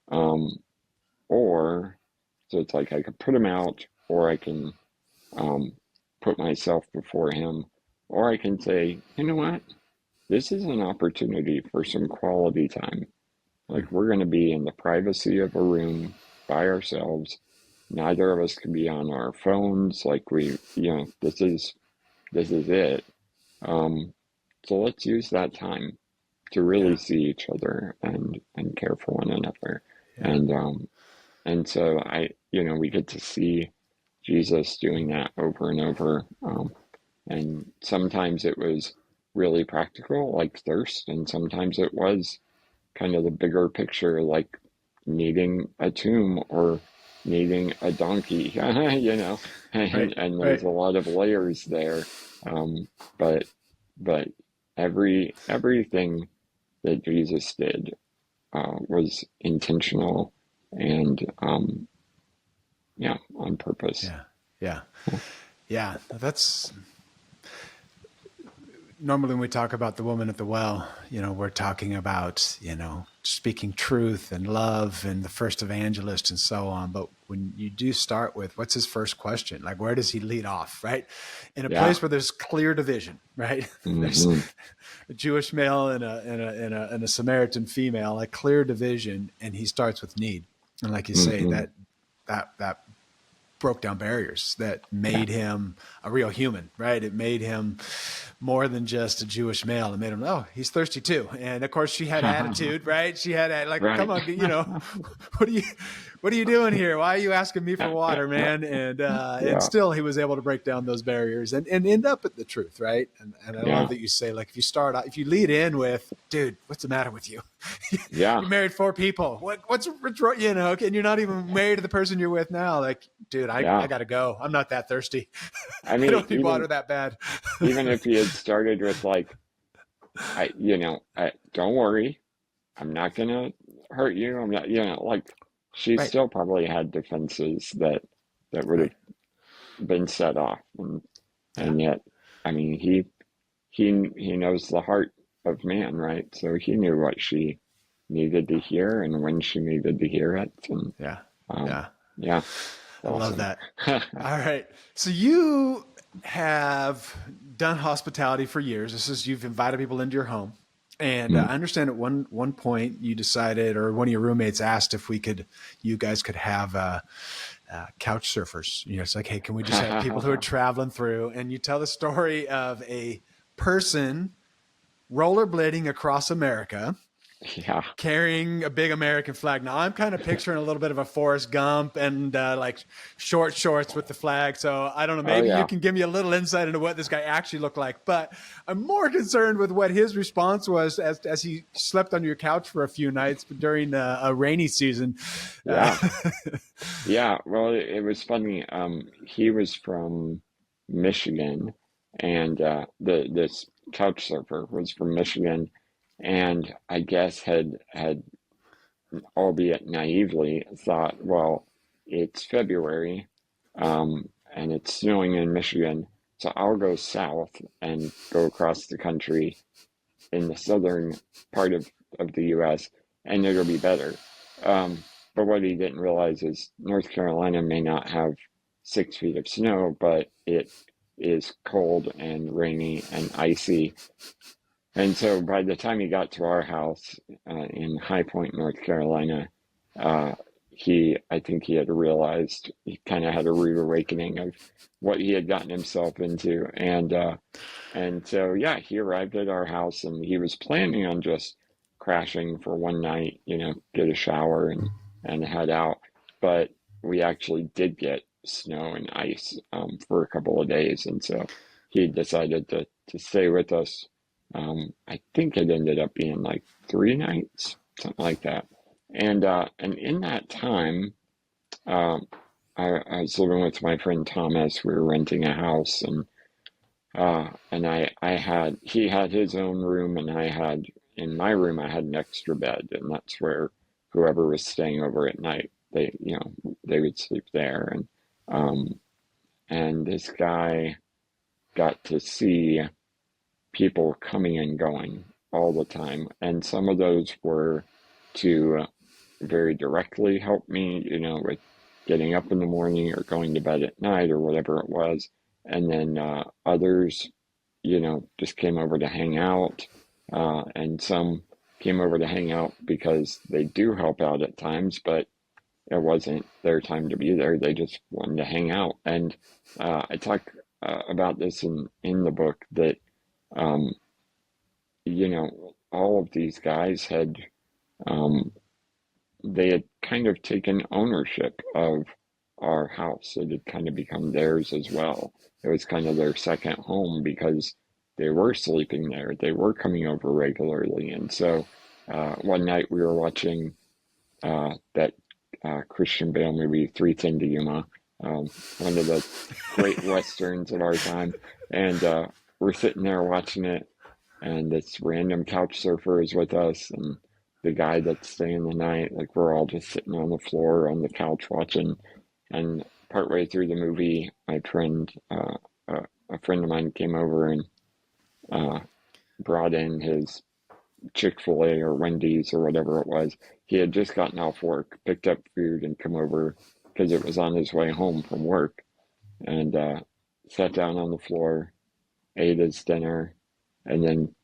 Speaker 2: Or, so it's like I could put him out, or I can put myself before him, or I can say, you know what? This is an opportunity for some quality time. Like, we're going to be in the privacy of a room by ourselves. Neither of us can be on our phones. Like, this is it. So let's use that time to really see each other and care for one another. And so we get to see Jesus doing that over and over. And sometimes it was really practical, like thirst, and sometimes it was kind of the bigger picture, like needing a tomb or needing a donkey, and there's a lot of layers there. But everything that Jesus did was intentional and on purpose.
Speaker 1: Yeah. That's normally when we talk about the woman at the well, we're talking about, speaking truth and love and the first evangelist and so on. But when you do start with what's his first question, like where does he lead off, right? In a place where there's clear division, right? There's a Jewish male and a Samaritan female, like clear division, and he starts with need. And like you say, that broke down barriers, that made him a real human, right? It made him more than just a Jewish male. It made him, he's thirsty too. And of course she had attitude, right? She had come on, what what are you doing here? Why are you asking me for water, man? And
Speaker 2: Yeah,
Speaker 1: still he was able to break down those barriers and end up at the truth, right? And I love
Speaker 2: yeah,
Speaker 1: that you say, like, if you start out, if you lead in with, dude, what's the matter with you?
Speaker 2: yeah,
Speaker 1: You married 4 people. What's wrong? You know, and you're not even married to the person you're with now. Like, dude, I
Speaker 2: yeah.
Speaker 1: gotta go. I'm not that thirsty.
Speaker 2: I
Speaker 1: I
Speaker 2: mean,
Speaker 1: don't need water that bad.
Speaker 2: even if he had started with like, don't worry, I'm not gonna hurt you. I'm not, like she
Speaker 1: Right,
Speaker 2: still probably had defenses that would have
Speaker 1: right.
Speaker 2: been set off,
Speaker 1: Yeah,
Speaker 2: and yet, I mean, he knows the heart of man, right? So he knew what she needed to hear and when she needed to hear it, and
Speaker 1: yeah,
Speaker 2: um,
Speaker 1: yeah.
Speaker 2: yeah,
Speaker 1: I love
Speaker 2: awesome.
Speaker 1: that. All right. So you have done hospitality for years. This is you've invited people into your home, and
Speaker 2: Mm.
Speaker 1: I understand at one point you decided, or one of your roommates asked if you guys could have couch surfers. You know, it's like, hey, can we just have people who are traveling through? And you tell the story of a person rollerblading across America
Speaker 2: Yeah.
Speaker 1: carrying a big American flag. Now I'm kind of picturing a little bit of a Forrest Gump and like short shorts with the flag. So I don't know,
Speaker 2: Oh
Speaker 1: maybe you
Speaker 2: yeah.
Speaker 1: can give me a little insight into what this guy actually looked like, but I'm more concerned with what his response was as he slept on your couch for a few nights during a rainy season. Uh,
Speaker 2: Yeah. Yeah. Well, it was funny. He was from Michigan, and this couch surfer was from Michigan, and I guess had albeit naively, thought, well, it's February, and it's snowing in Michigan, so I'll go south and go across the country in the southern part of the US, and it'll be better. But what he didn't realize is North Carolina may not have 6 feet of snow, but it is cold and rainy and icy, and so by the time he got to our house in High Point, North Carolina, uh, I think he had realized, he kind of had a rude awakening of what he had gotten himself into. And so, yeah, he arrived at our house and he was planning on just crashing for one night, get a shower and head out. But we actually did get snow and ice for a couple of days. And so he decided to stay with us. I think it ended up being like 3 nights, something like that. And in that time, um, I was living with my friend Thomas. We were renting a house, and he had his own room, and in my room, I had an extra bed, and that's where whoever was staying over at night, they would sleep there. And this guy got to see people coming and going all the time. And some of those were to very directly help me, with getting up in the morning or going to bed at night or whatever it was. And then others, just came over to hang out. And some came over to hang out because they do help out at times, but it wasn't their time to be there. They just wanted to hang out. And I talk about this in the book that um, all of these guys um, they had kind of taken ownership of our house. It had kind of become theirs as well. It was kind of their second home because they were sleeping there. They were coming over regularly. And so one night we were watching that Christian Bale movie, 3:10 to Yuma, one of the great westerns of our time. And we're sitting there watching it, and this random couch surfer is with us, and the guy that's staying the night, like we're all just sitting on the floor on the couch watching. And partway through the movie, my friend, a friend of mine came over and uh, brought in his Chick-fil-A or Wendy's or whatever it was. He had just gotten off work, picked up food, and come over because it was on his way home from work, and sat down on the floor, ate his dinner, and then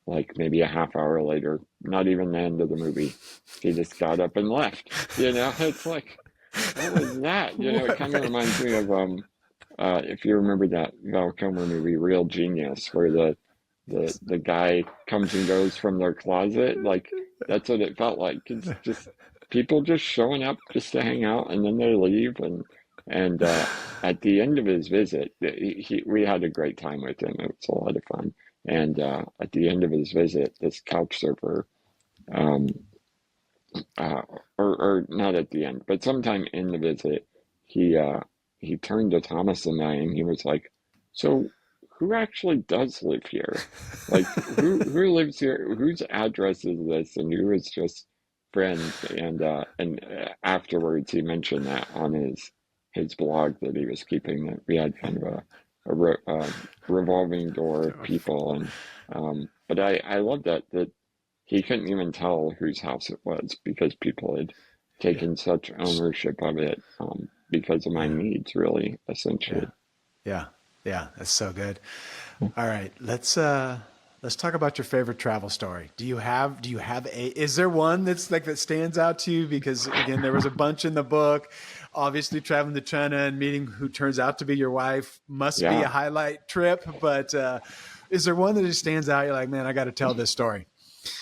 Speaker 2: like maybe a half hour later, not even the end of the movie, he just got up and left. It's like, what was that? It kind of
Speaker 1: right.
Speaker 2: reminds me of if you remember that Val Kilmer movie, Real Genius, where the guy comes and goes from their closet. Like that's what it felt like. It's just people just showing up just to hang out, and then they leave. And at the end of his visit, we had a great time with him. It was a lot of fun. And at the end of his visit, this couch surfer, um, uh, or not at the end, but sometime in the visit, he uh, he turned to Thomas and I, and he was like, "So, who actually does live here? Like, who lives here? Whose address is this? And who is just friends?" And afterwards, he mentioned that on his blog that he was keeping. That we had kind of a revolving door of people, and but I love that he couldn't even tell whose house it was because people had
Speaker 1: Yeah.
Speaker 2: taken such ownership of it, because of my
Speaker 1: Yeah.
Speaker 2: needs, really,
Speaker 1: Yeah.
Speaker 2: essentially.
Speaker 1: Yeah. Yeah. That's so good. All right. Let's talk about your favorite travel story. Do you have is there one that's like that stands out to you? Because again, there was a bunch in the book. Obviously traveling to China and meeting who turns out to be your wife must be
Speaker 2: Yeah.
Speaker 1: a highlight trip. But is there one that just stands out? You're like, man, I got to tell this story.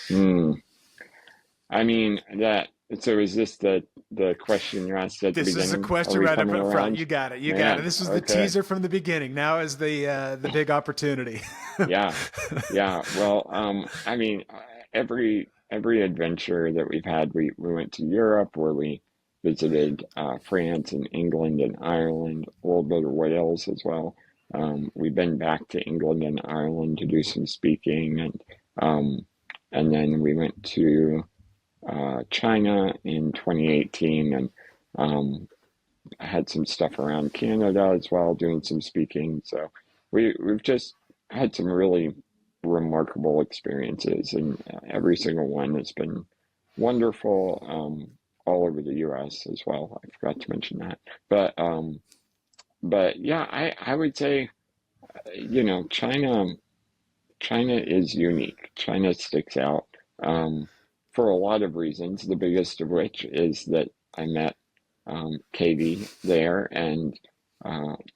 Speaker 2: Hmm. I mean that. So is this the question you asked at the
Speaker 1: This is a
Speaker 2: beginning? Are
Speaker 1: question
Speaker 2: we
Speaker 1: right up
Speaker 2: coming
Speaker 1: front.
Speaker 2: around?
Speaker 1: You got it. You got it.
Speaker 2: Man,
Speaker 1: This was the
Speaker 2: okay.
Speaker 1: teaser from the beginning. Now is the big opportunity.
Speaker 2: Yeah. Yeah. Well, I mean, every adventure that we've had, we went to Europe where we visited France and England and Ireland, a little bit of Wales as well. We've been back to England and Ireland to do some speaking, um, and then we went to China in 2018, and I had some stuff around Canada as well, doing some speaking. So we've just had some really remarkable experiences, and every single one has been wonderful. All over the U.S. as well. I forgot to mention that, but yeah, I would say, China is unique. China sticks out, for a lot of reasons. The biggest of which is that I met Katie there, and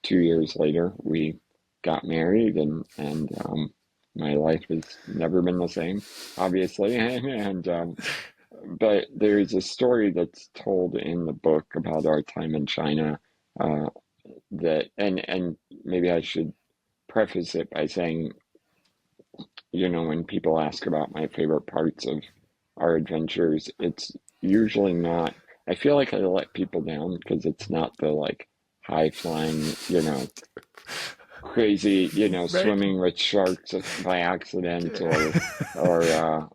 Speaker 2: 2 years later we got married, and my life has never been the same, obviously. And but there's a story that's told in the book about our time in China, uh, that and maybe I should preface it by saying, when people ask about my favorite parts of our adventures, it's usually not, I feel like I let people down because it's not the like high flying, crazy,
Speaker 1: Right.
Speaker 2: swimming with sharks by accident, or,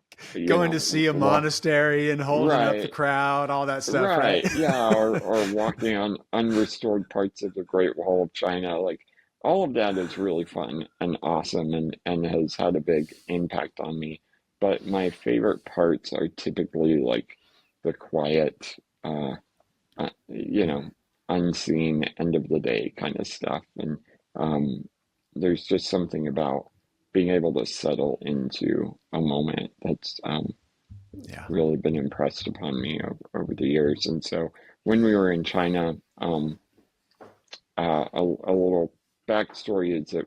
Speaker 1: Going to see a
Speaker 2: walk,
Speaker 1: monastery and holding up the
Speaker 2: right,
Speaker 1: crowd, all that stuff, right?
Speaker 2: right, yeah, or walking on unrestored parts of the Great Wall of China. Like, all of that is really fun and awesome, and has had a big impact on me. But my favorite parts are typically like the quiet, uh, uh, you know, unseen end of the day kind of stuff. And um, there's just something about being able to settle into a moment that's
Speaker 1: Yeah.
Speaker 2: really been impressed upon me over the years. And so when we were in China, a little backstory is that,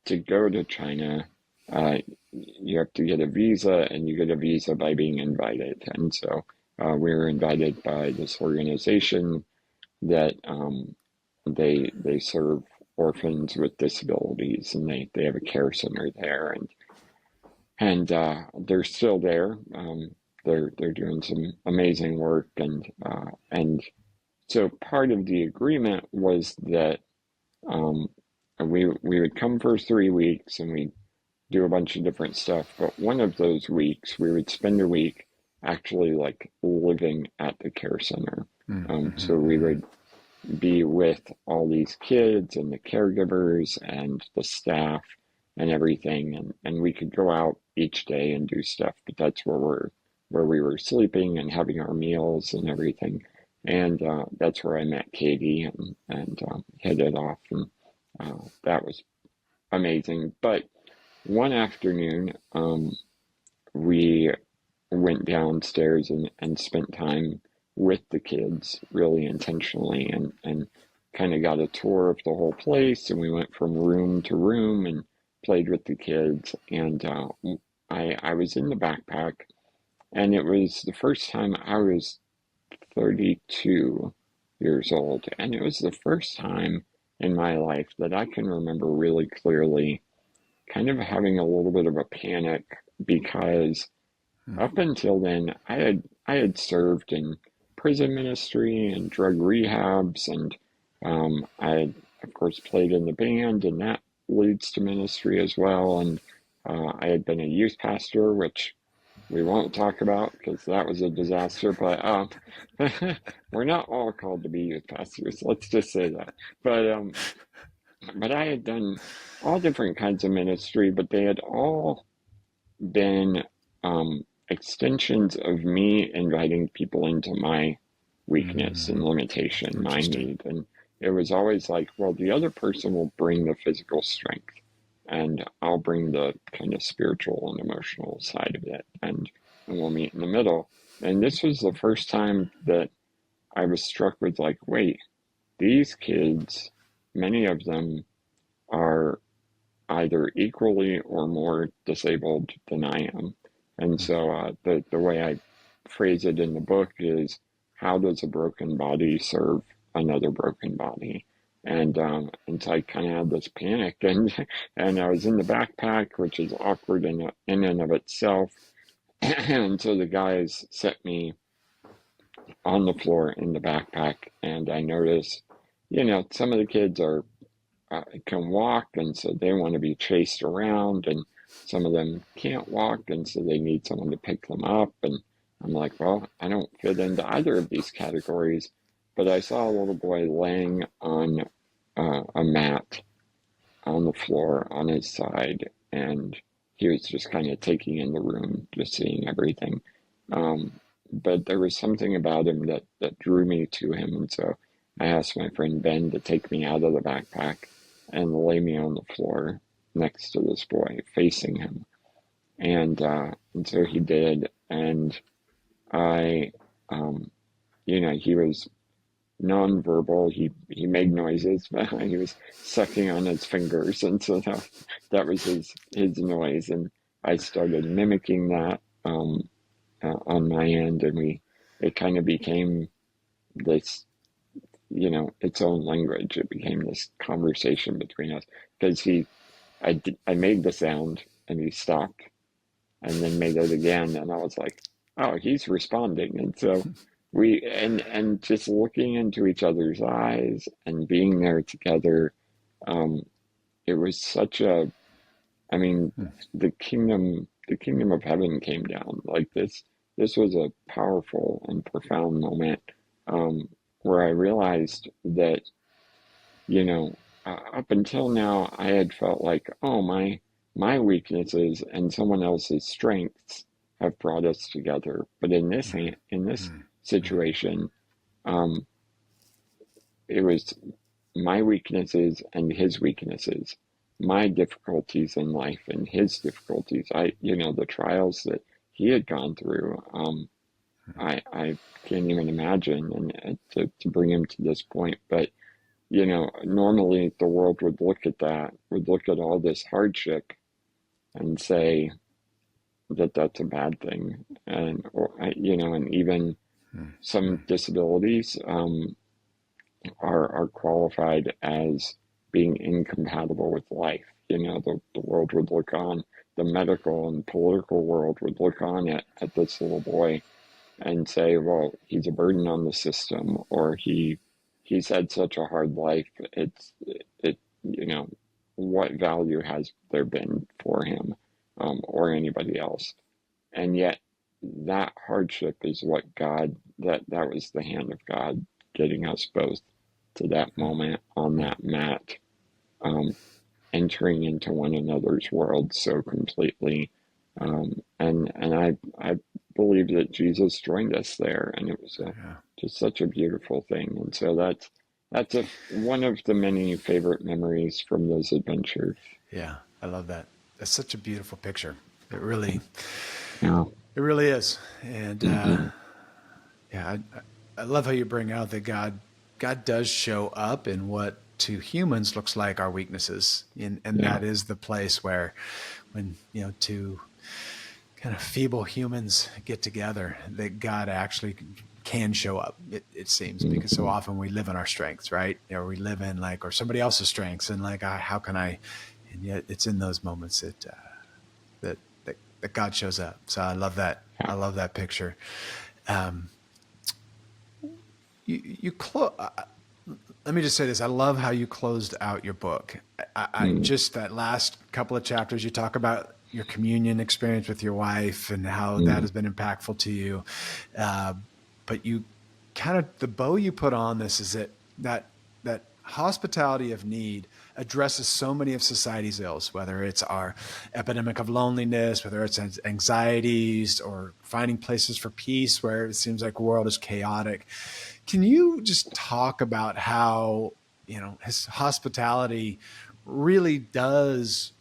Speaker 2: to go to China, uh, you have to get a visa, and you get a visa by being invited. And so we were invited by this organization that, they serve orphans with disabilities, and they have a care center there, and they're still there. They're doing some amazing work, and so part of the agreement was that, um, we would come for 3 weeks, and we'd do a bunch of different stuff. But one of those weeks, we would spend a week actually like living at the care center.
Speaker 1: Mm-hmm,
Speaker 2: So we
Speaker 1: mm-hmm.
Speaker 2: would be with all these kids and the caregivers and the staff and everything, and we could go out each day and do stuff, but that's where we were sleeping and having our meals and everything. And that's where I met Katie, and hit it off, and that was amazing. But one afternoon, we went downstairs and spent time with the kids really intentionally, and kind of got a tour of the whole place. And we went from room to room and played with the kids. And I was in the backpack, And it was the first time I was 32 years old. And it was the first time in my life that I can remember really clearly kind of having a little bit of a panic because up until then I had served in prison ministry and drug rehabs, and I had of course played in the band, and that leads to ministry as well. And I had been a youth pastor, which we won't talk about because that was a disaster. But we're not all called to be youth pastors. Let's just say that. But I had done all different kinds of ministry, but they had all been extensions of me inviting people into my weakness and limitation, my
Speaker 1: Interesting.
Speaker 2: need. And it was always like, well, the other person will bring the physical strength, and I'll bring the kind of spiritual and emotional side of it, and we'll meet in the middle. And this was the first time that I was struck with, like, wait, these kids, many of them are either equally or more disabled than I am. And so the way I phrase it in the book is, how does a broken body serve another broken body? And so I kind of had this panic, and I was in the backpack, which is awkward in and of itself. And so the guys set me on the floor in the backpack, and I noticed, some of the kids can walk, and so they want to be chased around, and some of them can't walk, and so they need someone to pick them up. And I'm like, well, I don't fit into either of these categories. But I saw a little boy laying on a mat on the floor on his side, and he was just kind of taking in the room, just seeing everything. But there was something about him that drew me to him, and so I asked my friend Ben to take me out of the backpack and lay me on the floor next to this boy, facing him. And so he did, and I, he was nonverbal. He made noises, but he was sucking on his fingers, and so that was his noise, and I started mimicking that on my end, and it kind of became this, its own language. It became this conversation between us because I made the sound, and he stopped, and then made it again, and I was like, oh, he's responding. And so and just looking into each other's eyes and being there together, um, it was such I mean, the kingdom of heaven came down like this. This was a powerful and profound moment, where I realized that, you know, up until now, I had felt like, oh, my weaknesses and someone else's strengths have brought us together. But in this situation, um, it was my weaknesses and his weaknesses, my difficulties in life and his difficulties. The trials that he had gone through. I can't even imagine, and to bring him to this point, but normally the world would look at all this hardship and say that that's a bad thing, and even some disabilities are qualified as being incompatible with life. The world would look on, the medical and political world would look on at this little boy and say, well, he's a burden on the system, or he's had such a hard life. It what value has there been for him, or anybody else? And yet that hardship is what that was the hand of God getting us both to that moment on that mat, um, entering into one another's world so completely. And I believe that Jesus joined us there, and it was just such a beautiful thing. And so that's one of the many favorite memories from those adventures.
Speaker 1: Yeah, I love that. That's such a beautiful picture. It really,
Speaker 2: Yeah.
Speaker 1: it really is. And
Speaker 2: Mm-hmm.
Speaker 1: yeah, I love how you bring out that God does show up in what to humans looks like our weaknesses, and
Speaker 2: Yeah.
Speaker 1: that is the place where, when to kind of feeble humans get together, that God actually can show up, it seems, because so often we live in our strengths, right? Or we live in or somebody else's strengths, and how can I? And yet it's in those moments that God shows up. So I love that.
Speaker 2: Yeah.
Speaker 1: I love that picture. Let me just say this. I love how you closed out your book. Just that last couple of chapters, you talk about your communion experience with your wife and how that has been impactful to you. But you kind of, the bow you put on this is that hospitality of need addresses so many of society's ills, whether it's our epidemic of loneliness, whether it's anxieties, or finding places for peace where it seems like the world is chaotic. Can you just talk about how, his hospitality really does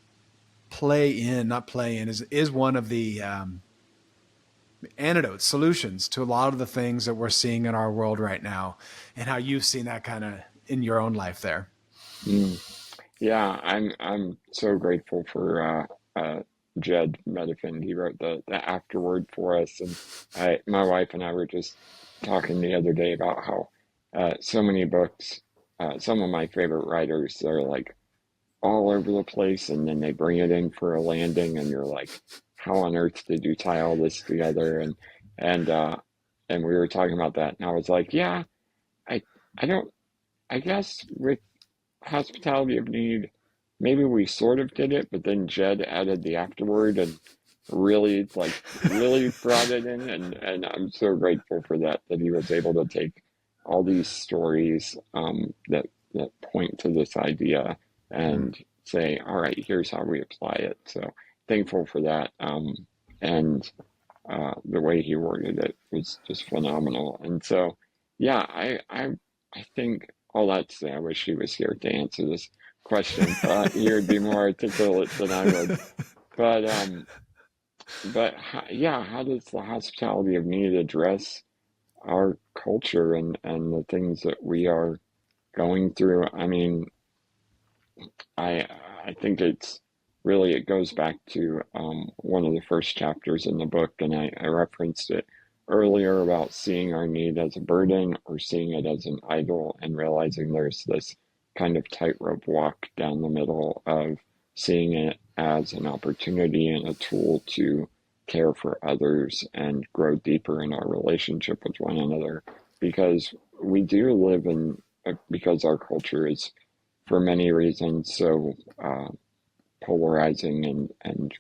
Speaker 1: is one of the antidotes, solutions to a lot of the things that we're seeing in our world right now, and how you've seen that kind of in your own life there?
Speaker 2: Yeah, I'm so grateful for Jed Medifin. He wrote the afterword for us, and my wife and I were just talking the other day about how so many books, some of my favorite writers, are like all over the place, and then they bring it in for a landing, and you're like, how on earth did you tie all this together? And we were talking about that, and I was like, yeah, I I don't I guess with hospitality of need, maybe we sort of did it, but then Jed added the afterword and really brought it in, and I'm so grateful for that he was able to take all these stories that point to this idea and say, all right, here's how we apply it. So thankful for that. And the way he worded it was just phenomenal. And so, yeah, I think all that to say, I wish he was here to answer this question. He would be more articulate than I would. But yeah, how does the hospitality of need address our culture and the things that we are going through? I mean, I think it goes back to one of the first chapters in the book, and I referenced it earlier about seeing our need as a burden or seeing it as an idol, and realizing there's this kind of tightrope walk down the middle of seeing it as an opportunity and a tool to care for others and grow deeper in our relationship with one another, because we do live because our culture is, for many reasons, so polarizing, and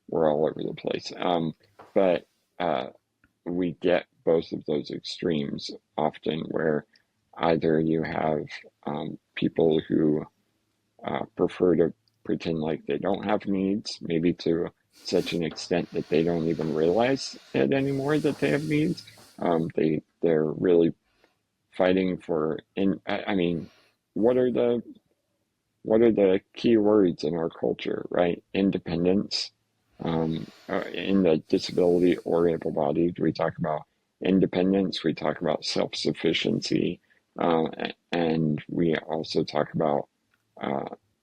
Speaker 2: we're all over the place. But we get both of those extremes often, where either you have people who prefer to pretend like they don't have needs, maybe to such an extent that they don't even realize it anymore that they have needs. They're really fighting for. I mean, what are the key words in our culture, right? Independence. In the disability or able-bodied, we talk about independence, we talk about self-sufficiency, and we also talk about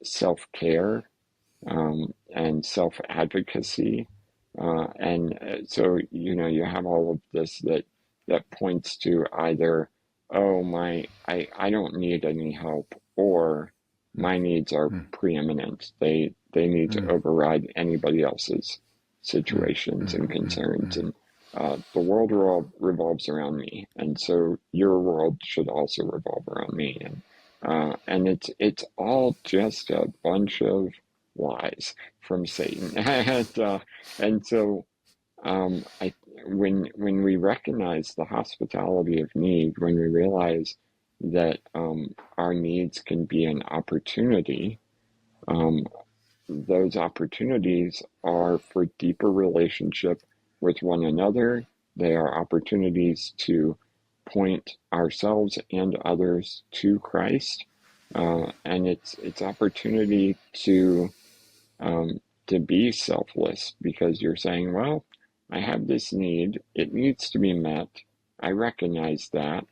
Speaker 2: self-care, and self-advocacy. So, you have all of this that points to either, oh, I don't need any help, or my needs are preeminent. They need to override anybody else's situations and concerns. And the world revolves around me, and so your world should also revolve around me. And it's all just a bunch of lies from Satan. And so when we recognize the hospitality of need, when we realize that our needs can be an opportunity, those opportunities are for deeper relationship with one another. They are opportunities to point ourselves and others to Christ, and it's opportunity to be selfless, because you're saying, well, I have this need, it needs to be met, I recognize that.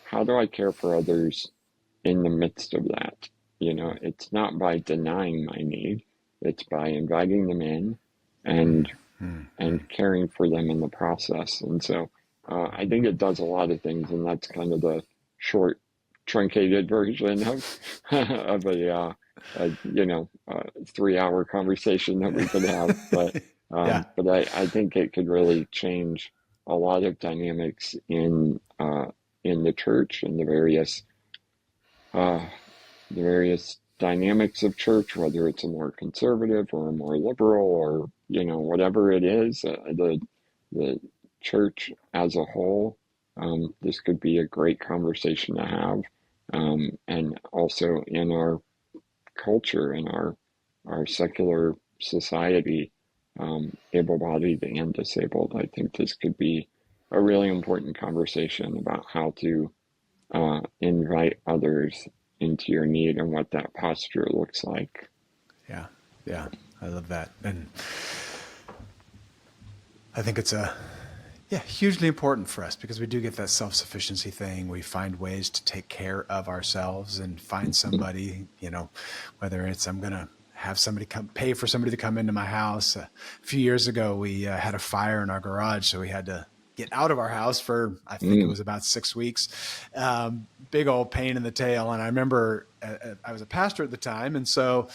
Speaker 2: How do I care for others in the midst of that? It's not by denying my need, It's by inviting them in and caring for them in the process. And so I think it does a lot of things, and that's kind of the short, truncated version of of a 3-hour conversation that we could have.
Speaker 1: Yeah.
Speaker 2: But I think it could really change a lot of dynamics in the church and uh, the various dynamics of church, whether it's a more conservative or a more liberal or whatever it is, the church as a whole. This could be a great conversation to have, and also in our culture, in our secular society, able-bodied and disabled. I think this could be a really important conversation about how to invite others into your need and what that posture looks like.
Speaker 1: Yeah. Yeah. I love that. And I think it's hugely important for us because we do get that self-sufficiency thing. We find ways to take care of ourselves and find somebody, whether it's I'm going to have somebody pay for somebody to come into my house. A few years ago, we had a fire in our garage, so we had to get out of our house for, I think it was about 6 weeks. Big old pain in the tail. And I remember I was a pastor at the time. And so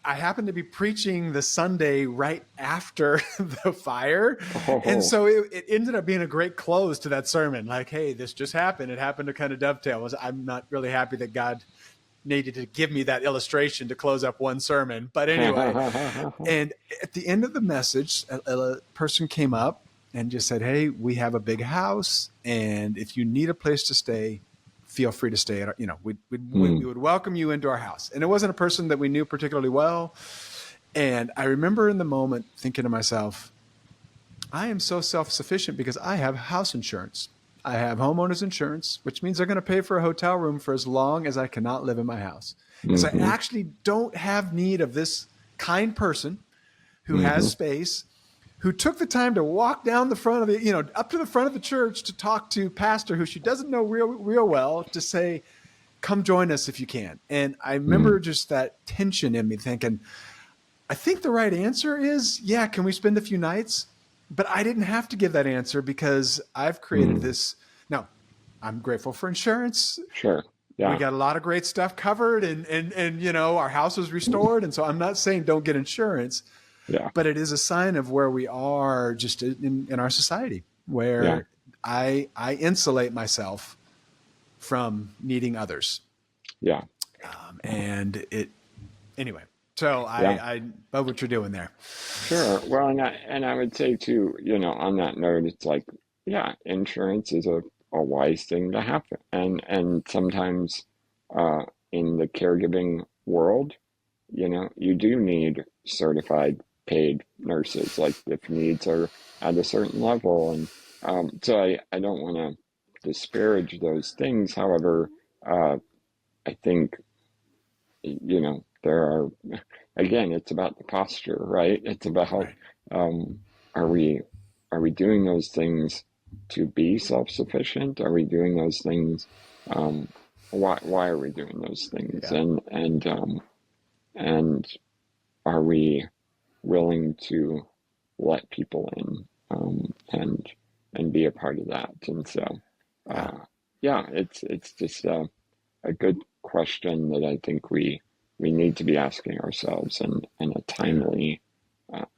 Speaker 1: I happened to be preaching the Sunday right after the fire.
Speaker 2: Oh.
Speaker 1: And so it ended up being a great close to that sermon. Like, hey, this just happened. It happened to kind of dovetail. I'm not really happy that God needed to give me that illustration to close up one sermon. But anyway, and at the end of the message, a person came up and just said, hey, we have a big house. And if you need a place to stay, feel free to stay at our, we would welcome you into our house. And it wasn't a person that we knew particularly well. And I remember in the moment thinking to myself, I am so self-sufficient because I have house insurance. I have homeowners insurance, which means they're going to pay for a hotel room for as long as I cannot live in my house. Because I actually don't have need of this kind person who has space, who took the time to walk down the front of the, up to the front of the church to talk to pastor who she doesn't know real well, to say, come join us if you can. And I remember just that tension in me thinking, I think the right answer is, yeah, can we spend a few nights? But I didn't have to give that answer because I've created this. Now, I'm grateful for insurance.
Speaker 2: Sure. Yeah.
Speaker 1: We got a lot of great stuff covered and our house was restored. And so I'm not saying don't get insurance.
Speaker 2: Yeah.
Speaker 1: But it is a sign of where we are just in our society, where I insulate myself from needing others.
Speaker 2: Yeah.
Speaker 1: Anyway, so I love what you're doing there.
Speaker 2: Sure. Well, and I would say too, on that note, it's like, insurance is a wise thing to have. And sometimes in the caregiving world, you do need certified paid nurses, like if needs are at a certain level. And so I don't want to disparage those things. However, I think, there are, again, it's about the posture, right? It's about, are we doing those things to be self-sufficient? Are we doing those things? Why are we doing those things?
Speaker 1: Yeah.
Speaker 2: And are we willing to let people in and be a part of that? And so it's just a good question that I think we need to be asking ourselves and a timely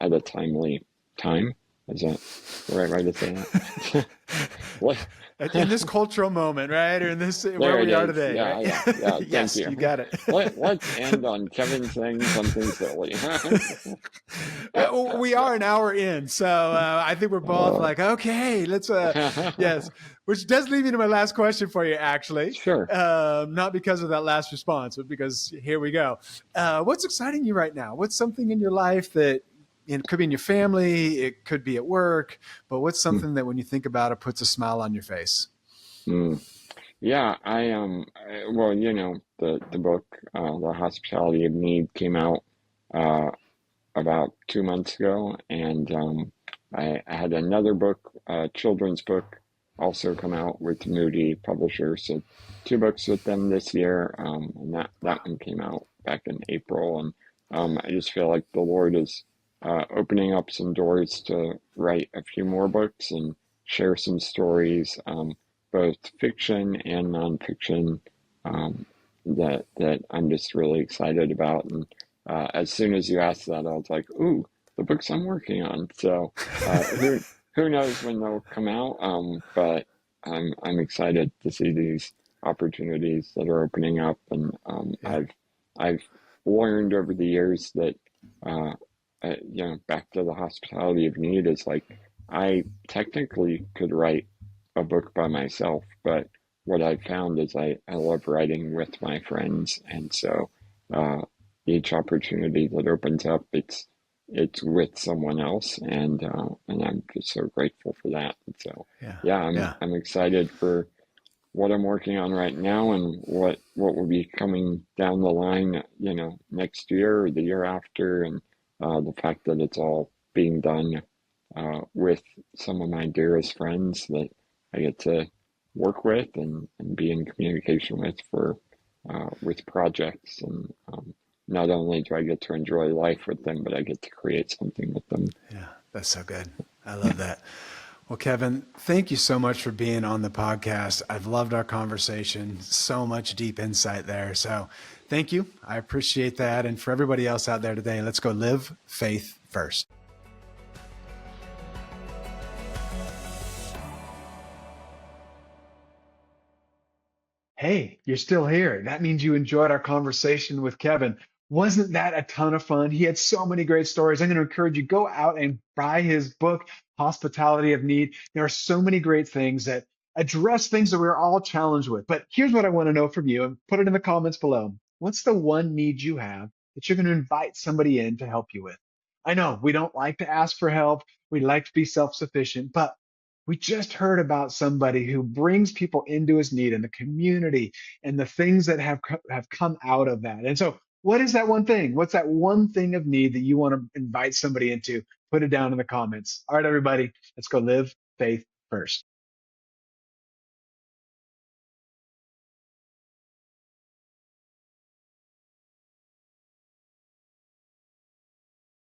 Speaker 2: at a timely time. Is that the right way to say that? What?
Speaker 1: In this cultural moment, right? Or in this where we are today.
Speaker 2: Yeah.
Speaker 1: Yes,
Speaker 2: Thank you.
Speaker 1: You got it.
Speaker 2: Let's end on Kevin saying something silly.
Speaker 1: We are an hour in, so I think we're both like, okay, let's. Yes, which does lead me to my last question for you, actually.
Speaker 2: Sure.
Speaker 1: Not because of that last response, but because here we go. What's exciting you right now? What's something in your life that it could be in your family, it could be at work, but what's something that when you think about it puts a smile on your face?
Speaker 2: Yeah, well, the book, The Hospitality of Need, came out about 2 months ago, and I had another book, children's book, also come out with Moody Publishers. So 2 books with them this year, and that one came out back in April, and I just feel like the Lord is opening up some doors to write a few more books and share some stories, both fiction and nonfiction, um, that I'm just really excited about. And as soon as you asked that, I was like, "Ooh, the books I'm working on." So who knows when they'll come out? But I'm excited to see these opportunities that are opening up, and
Speaker 1: Yeah.
Speaker 2: I've learned over the years that uh, back to the hospitality of need is like I technically could write a book by myself, but what I've found is I love writing with my friends, and so uh, each opportunity that opens up, it's with someone else, and I'm just so grateful for that. And so
Speaker 1: Yeah.
Speaker 2: yeah,
Speaker 1: Yeah.
Speaker 2: I'm excited for what I'm working on right now and what will be coming down the line, next year or the year after, and the fact that it's all being done with some of my dearest friends that I get to work with and be in communication with for with projects, and not only do I get to enjoy life with them, but I get to create something with them.
Speaker 1: Yeah. That's so good. I love that. Well, Kevan, thank you so much for being on the podcast. I've loved our conversation. So much deep insight there. So thank you. I appreciate that. And for everybody else out there today, let's go live faith first. Hey, you're still here. That means you enjoyed our conversation with Kevan. Wasn't that a ton of fun? He had so many great stories. I'm going to encourage you, go out and buy his book, Hospitality of Need. There are so many great things that address things that we're all challenged with. But here's what I want to know from you, and put it in the comments below. What's the one need you have that you're going to invite somebody in to help you with? I know we don't like to ask for help. We like to be self-sufficient, but we just heard about somebody who brings people into his need in the community and the things that have come out of that. And so, what is that one thing? What's that one thing of need that you want to invite somebody into? Put it down in the comments. All right, everybody, let's go live faith first.